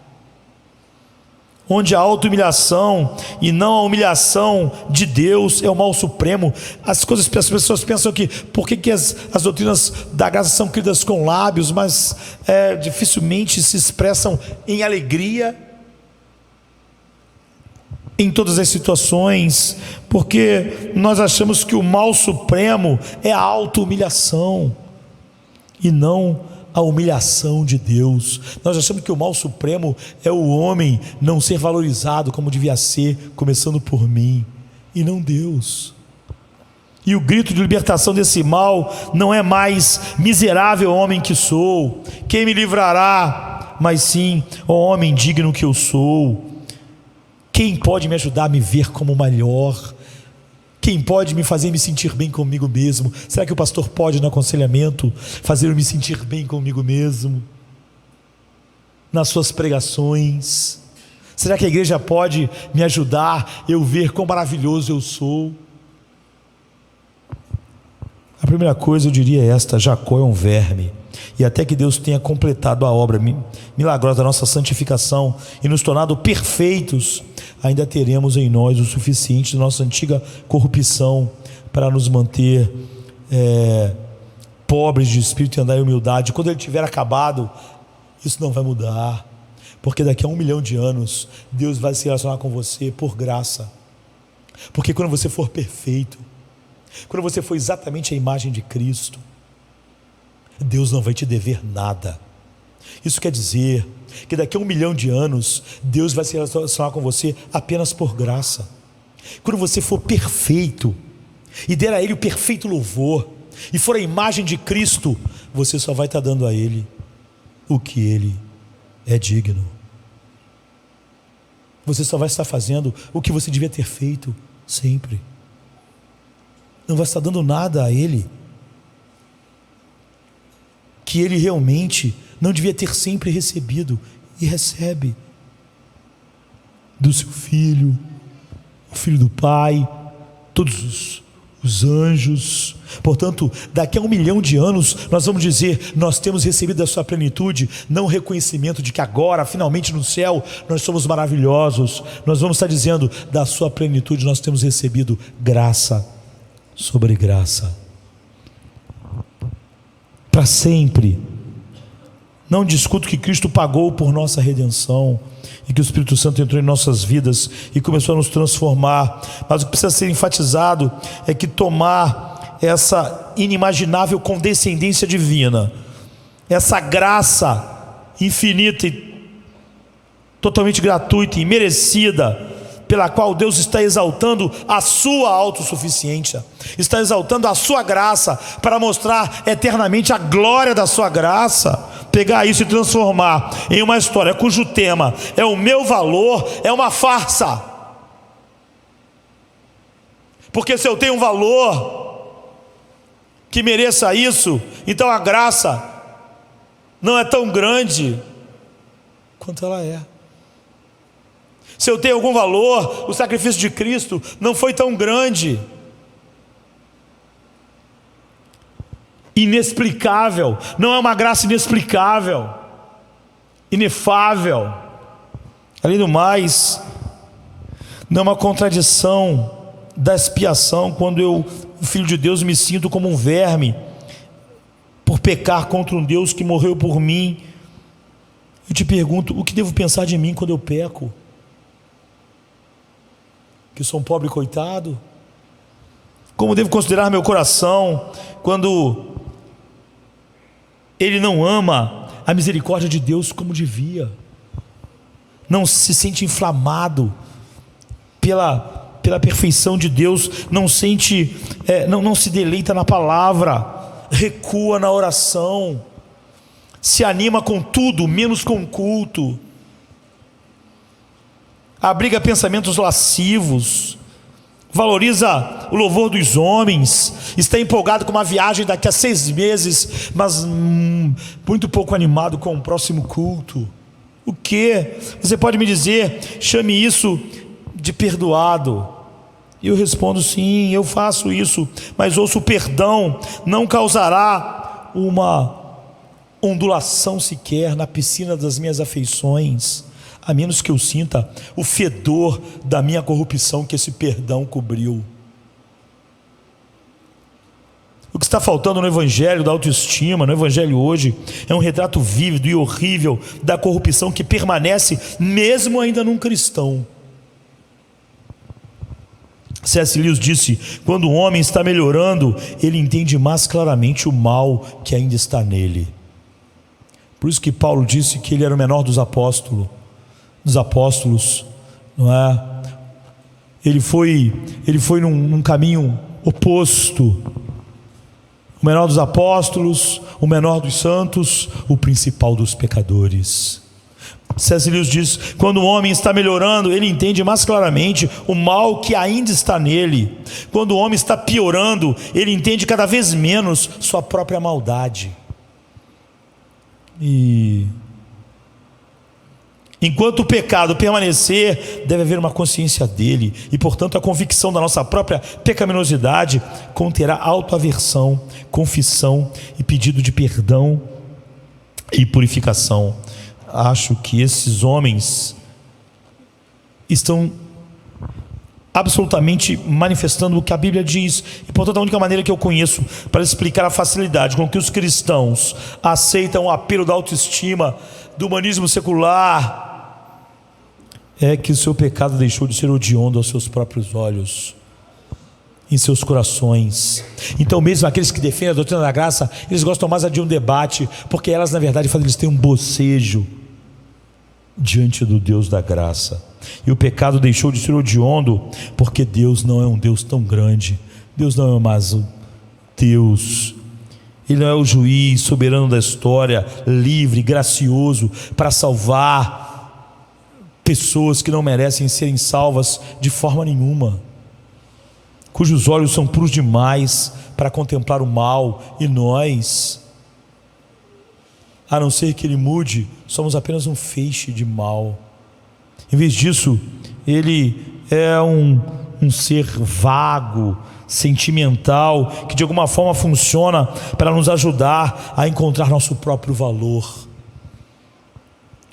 onde a auto-humilhação e não a humilhação de Deus é o mal supremo? As pessoas pensam que por que as doutrinas da graça são cridas com lábios, mas dificilmente se expressam em alegria em todas as situações, porque nós achamos que o mal supremo é a auto-humilhação e não a humilhação de Deus. Nós achamos que o mal supremo é o homem não ser valorizado como devia ser, começando por mim, e não Deus. E o grito de libertação desse mal não é mais miserável homem que sou, quem me livrará, mas sim, ó homem digno que eu sou. Quem pode me ajudar a me ver como melhor? Quem pode me fazer me sentir bem comigo mesmo? Será que o pastor pode, no aconselhamento, fazer eu me sentir bem comigo mesmo? Nas suas pregações? Será que a igreja pode me ajudar a eu ver quão maravilhoso eu sou? A primeira coisa eu diria esta: Jacó é um verme. E até que Deus tenha completado a obra milagrosa da nossa santificação e nos tornado perfeitos, ainda teremos em nós o suficiente da nossa antiga corrupção para nos manter pobres de espírito e andar em humildade. Quando ele tiver acabado, isso não vai mudar, porque daqui a 1 milhão de anos Deus vai se relacionar com você por graça, porque quando você for perfeito, quando você for exatamente a imagem de Cristo, Deus não vai te dever nada. Isso quer dizer que daqui a 1 milhão de anos Deus vai se relacionar com você apenas por graça. Quando você for perfeito e der a Ele o perfeito louvor e for a imagem de Cristo, você só vai estar dando a Ele o que Ele é digno. Você só vai estar fazendo o que você devia ter feito sempre. Não vai estar dando nada a Ele que Ele realmente não devia ter sempre recebido, e recebe do seu Filho, o Filho do Pai, todos os anjos. Portanto, daqui a 1 milhão de anos nós vamos dizer: nós temos recebido da sua plenitude, não o reconhecimento de que agora, finalmente no céu, nós somos maravilhosos. Nós vamos estar dizendo: da sua plenitude nós temos recebido graça sobre graça, para sempre. Não discuto que Cristo pagou por nossa redenção e que o Espírito Santo entrou em nossas vidas e começou a nos transformar, mas o que precisa ser enfatizado é que tomar essa inimaginável condescendência divina, essa graça infinita e totalmente gratuita e merecida, pela qual Deus está exaltando a sua autossuficiência, está exaltando a sua graça para mostrar eternamente a glória da sua graça. pegar isso e transformar em uma história cujo tema é o meu valor, é uma farsa. Porque se eu tenho um valor que mereça isso, então a graça não é tão grande quanto ela é. Se eu tenho algum valor, o sacrifício de Cristo não foi tão grande. Inexplicável, não é uma graça inexplicável, inefável. Além do mais, não é uma contradição da expiação quando eu, filho de Deus, me sinto como um verme por pecar contra um Deus que morreu por mim. Eu te pergunto, o que devo pensar de mim quando eu peco? Que sou um pobre coitado? Como devo considerar meu coração quando ele não ama a misericórdia de Deus como devia? Não se sente inflamado pela perfeição de Deus, não se deleita na palavra, recua na oração, se anima com tudo, menos com o culto, abriga pensamentos lascivos, valoriza o louvor dos homens, está empolgado com uma viagem daqui a 6 meses, mas muito pouco animado com o próximo culto. O que? Você pode me dizer, chame isso de perdoado. E eu respondo, sim, eu faço isso, mas ouço, o perdão não causará uma ondulação sequer na piscina das minhas afeições, a menos que eu sinta o fedor da minha corrupção que esse perdão cobriu. O que está faltando no evangelho da autoestima, no evangelho hoje, é um retrato vívido e horrível da corrupção que permanece mesmo ainda num cristão. C.S. Lewis disse, quando o homem está melhorando, ele entende mais claramente o mal que ainda está nele. Por isso que Paulo disse que ele era o menor dos apóstolos, não é? Ele foi num caminho oposto. O menor dos apóstolos, o menor dos santos, o principal dos pecadores. C.S. Lewis diz, quando o homem está melhorando, ele entende mais claramente o mal que ainda está nele. Quando o homem está piorando, ele entende cada vez menos sua própria maldade. E enquanto o pecado permanecer, deve haver uma consciência dele, e portanto a convicção da nossa própria pecaminosidade conterá autoaversão, confissão e pedido de perdão e purificação. Acho que esses homens estão absolutamente manifestando o que a Bíblia diz, e portanto a única maneira que eu conheço para explicar a facilidade com que os cristãos aceitam o apelo da autoestima, do humanismo secular, é que o seu pecado deixou de ser hediondo aos seus próprios olhos, em seus corações. Então mesmo aqueles que defendem a doutrina da graça, eles gostam mais de um debate, porque elas na verdade fazem eles têm um bocejo diante do Deus da graça. E o pecado deixou de ser hediondo porque Deus não é um Deus tão grande. Deus não é mais o Deus, Ele não é o juiz soberano da história, livre, gracioso para salvar pessoas que não merecem serem salvas de forma nenhuma, cujos olhos são puros demais para contemplar o mal, e nós, a não ser que Ele mude, somos apenas um feixe de mal. Em vez disso, Ele é um ser vago, sentimental, que de alguma forma funciona para nos ajudar a encontrar nosso próprio valor.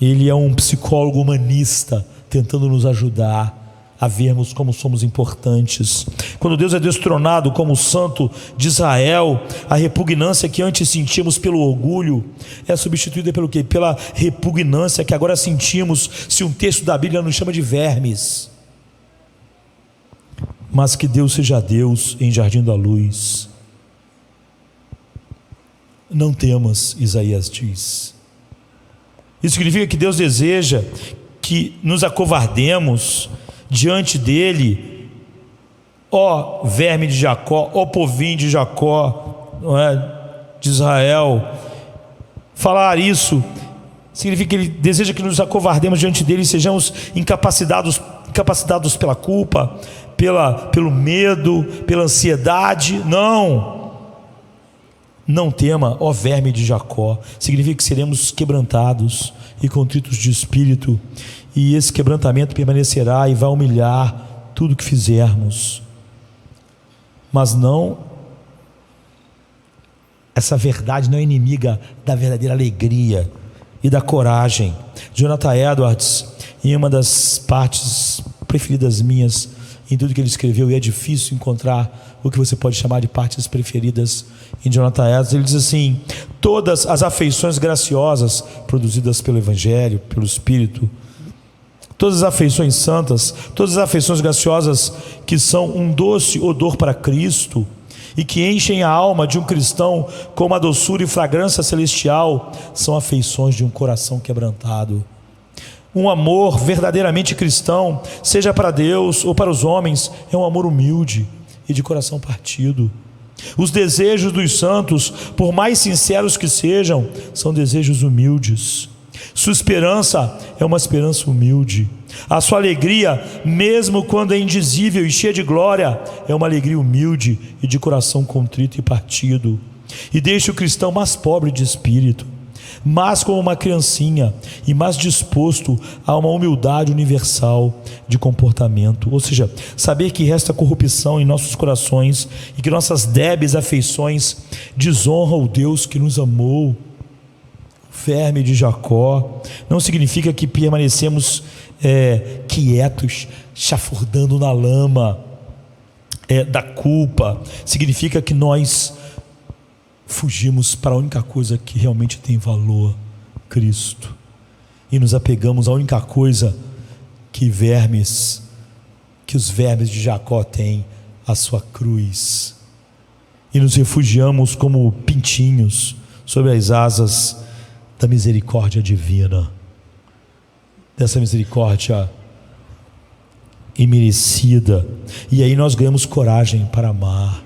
Ele é um psicólogo humanista tentando nos ajudar a vermos como somos importantes. Quando Deus é destronado como o santo de Israel, a repugnância que antes sentíamos pelo orgulho é substituída pelo quê? Pela repugnância que agora sentimos se um texto da Bíblia nos chama de vermes. Mas que Deus seja Deus em Jardim da Luz. Não temas, Isaías diz. Isso significa que Deus deseja que nos acovardemos diante dele, ó verme de Jacó, ó povinho de Jacó, não é? De Israel, Falar isso significa que Ele deseja que nos acovardemos diante dEle e sejamos incapacitados pela culpa, pelo medo, pela ansiedade. Não tema, ó verme de Jacó. Significa que seremos quebrantados e contritos de espírito, e esse quebrantamento permanecerá e vai humilhar tudo que fizermos. Mas essa verdade não é inimiga da verdadeira alegria e da coragem. Jonathan Edwards, em uma das partes preferidas minhas em tudo que ele escreveu, e é difícil encontrar o que você pode chamar de partes preferidas em Jonathan Edwards, ele diz assim: todas as afeições graciosas produzidas pelo Evangelho, pelo Espírito, todas as afeições santas, todas as afeições graciosas que são um doce odor para Cristo e que enchem a alma de um cristão com uma doçura e fragrância celestial, são afeições de um coração quebrantado. Um amor verdadeiramente cristão, seja para Deus ou para os homens, é um amor humilde e de coração partido. Os desejos dos santos, por mais sinceros que sejam, são desejos humildes. Sua esperança é uma esperança humilde. A sua alegria, mesmo quando é indizível e cheia de glória, é uma alegria humilde e de coração contrito e partido. E deixa o cristão mais pobre de espírito, mas como uma criancinha, e mais disposto a uma humildade universal de comportamento. Ou seja, saber que resta corrupção em nossos corações e que nossas débeis afeições desonram o Deus que nos amou. Verme de Jacó não significa que permanecemos quietos, chafurdando na lama da culpa. Significa que nós fugimos para a única coisa que realmente tem valor, Cristo, e nos apegamos à única coisa que os vermes de Jacó têm, a sua cruz, e nos refugiamos como pintinhos sob as asas da misericórdia divina, dessa misericórdia imerecida. E aí nós ganhamos coragem para amar,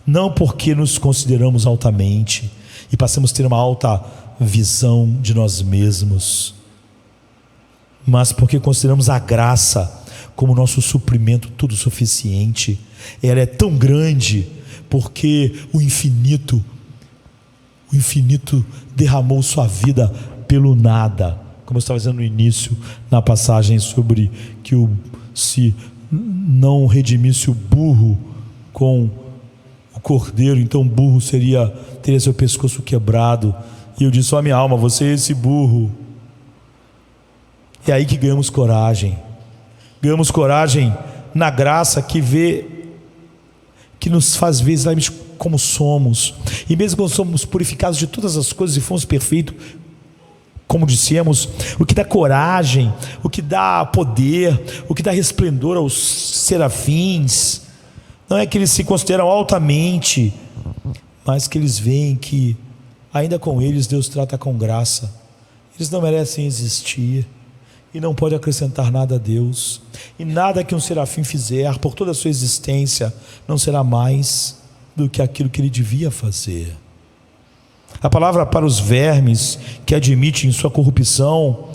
não porque nos consideramos altamente e passamos a ter uma alta visão de nós mesmos, mas porque consideramos a graça como nosso suprimento tudo suficiente. Ela é tão grande porque o infinito derramou sua vida pelo nada, como eu estava dizendo no início, na passagem sobre que se não redimisse o burro com o cordeiro, então o burro teria seu pescoço quebrado. E eu disse: ó minha alma, você é esse burro. É aí que ganhamos coragem na graça que nos faz ver exatamente como somos, e mesmo quando somos purificados de todas as coisas e fomos perfeitos, como dissemos, o que dá coragem, o que dá poder, o que dá resplendor aos serafins, não é que eles se consideram altamente, mas que eles veem que ainda com eles Deus trata com graça. Eles não merecem existir e não pode acrescentar nada a Deus, e nada que um serafim fizer por toda a sua existência não será mais do que aquilo que ele devia fazer. A palavra para os vermes que admitem sua corrupção,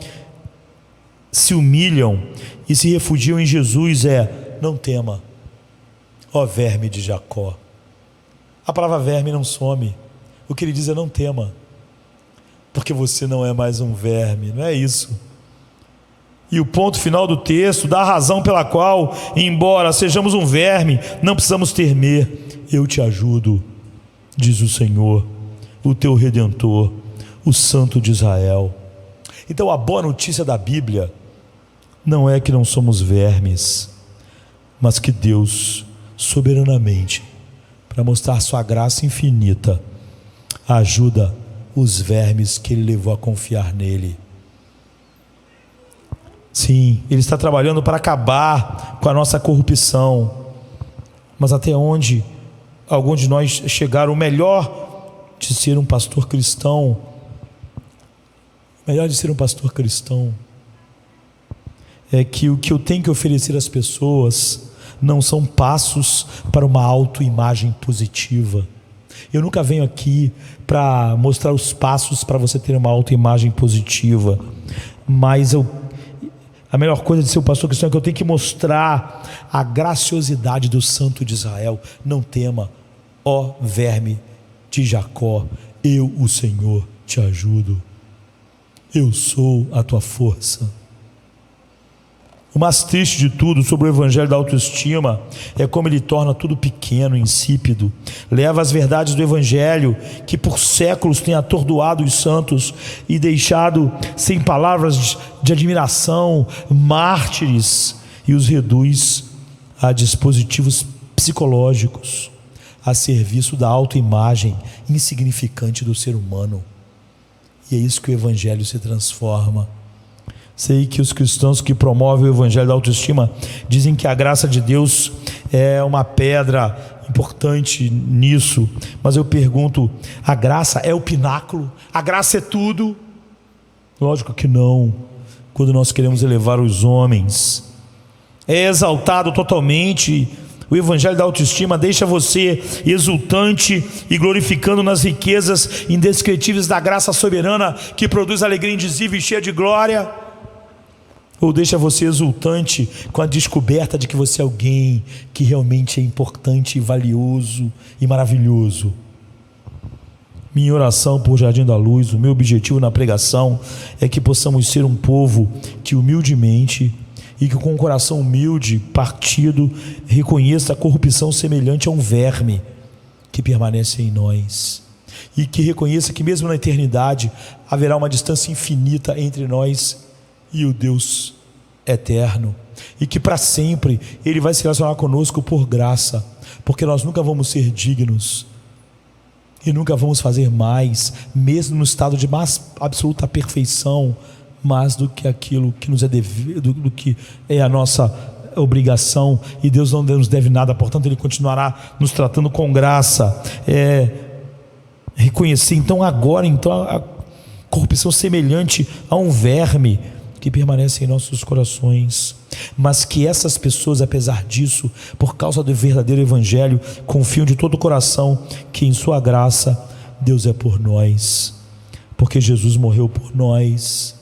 se humilham e se refugiam em Jesus é: não tema, ó verme de Jacó. A palavra verme não some. O que ele diz é: não tema, porque você não é mais um verme. Não é isso. E o ponto final do texto dá a razão pela qual, embora sejamos um verme, não precisamos temer. Eu te ajudo, diz o Senhor, o teu Redentor, o Santo de Israel. Então a boa notícia da Bíblia não é que não somos vermes, mas que Deus soberanamente, para mostrar sua graça infinita, ajuda os vermes que Ele levou a confiar nele. Sim, Ele está trabalhando para acabar com a nossa corrupção, mas até onde alguns de nós chegaram, o melhor de ser um pastor cristão, é que o que eu tenho que oferecer às pessoas não são passos para uma autoimagem positiva, Eu nunca venho aqui para mostrar os passos para você ter uma autoimagem positiva, mas a melhor coisa de ser um pastor cristão é que eu tenho que mostrar a graciosidade do Santo de Israel. Não tema, ó verme de Jacó, eu, o Senhor, te ajudo. Eu sou a tua força. O mais triste de tudo sobre o evangelho da autoestima é como ele torna tudo pequeno, insípido. Leva as verdades do evangelho, que por séculos tem atordoado os santos e deixado sem palavras de admiração, mártires, e os reduz a dispositivos psicológicos, a serviço da autoimagem insignificante do ser humano. E é isso que o evangelho se transforma. Sei que os cristãos que promovem o evangelho da autoestima dizem que a graça de Deus é uma pedra importante nisso, mas eu pergunto, a graça é o pináculo? A graça é tudo? Lógico que não. Quando nós queremos elevar os homens, é exaltado totalmente. O evangelho da autoestima deixa você exultante e glorificando nas riquezas indescritíveis da graça soberana que produz alegria indizível e cheia de glória, ou deixa você exultante com a descoberta de que você é alguém que realmente é importante e valioso e maravilhoso. Minha oração por Jardim da Luz, o meu objetivo na pregação é que possamos ser um povo que humildemente e que com um coração humilde, partido, reconheça a corrupção semelhante a um verme que permanece em nós, e que reconheça que mesmo na eternidade haverá uma distância infinita entre nós e o Deus eterno, e que para sempre Ele vai se relacionar conosco por graça, porque nós nunca vamos ser dignos e nunca vamos fazer mais, mesmo no estado de mais absoluta perfeição, mais do que aquilo que nos é devido, do que é a nossa obrigação, e Deus não nos deve nada, portanto Ele continuará nos tratando com graça. Reconhecer então agora a corrupção semelhante a um verme que permanece em nossos corações, mas que essas pessoas, apesar disso, por causa do verdadeiro evangelho, confiam de todo o coração que em sua graça Deus é por nós, porque Jesus morreu por nós,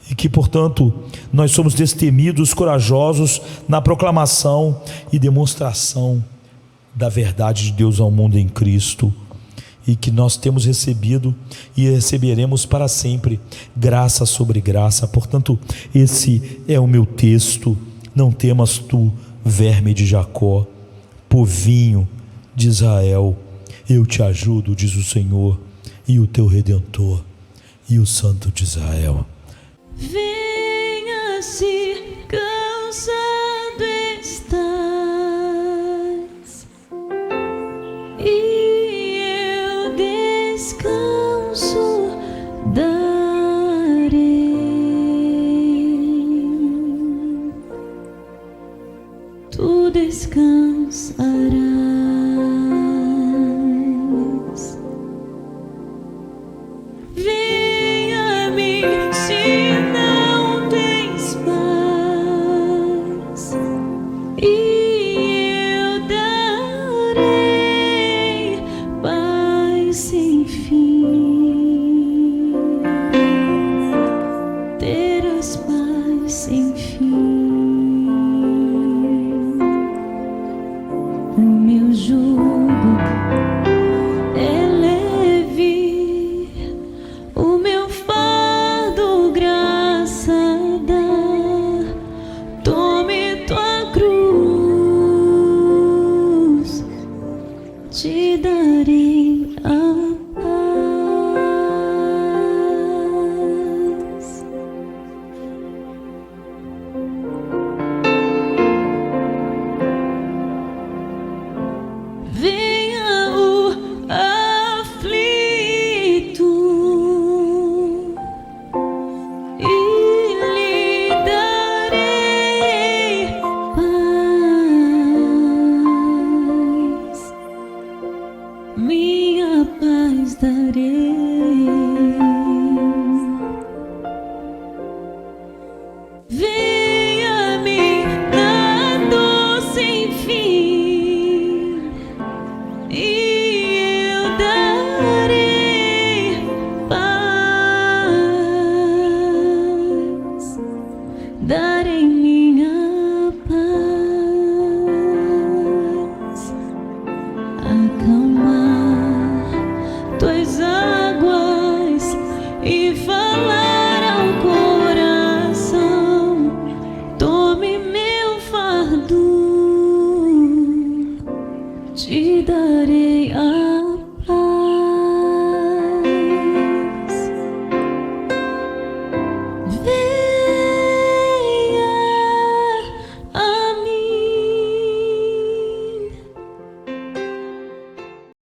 e que portanto nós somos destemidos, corajosos na proclamação e demonstração da verdade de Deus ao mundo em Cristo, e que nós temos recebido e receberemos para sempre graça sobre graça. Portanto, esse é o meu texto. Não temas tu, verme de Jacó, povinho de Israel, eu te ajudo, diz o Senhor, e o teu Redentor, e o Santo de Israel. Venha se cansado estás, e eu descanso darei. Tu descansarás. Tome tua cruz. te darei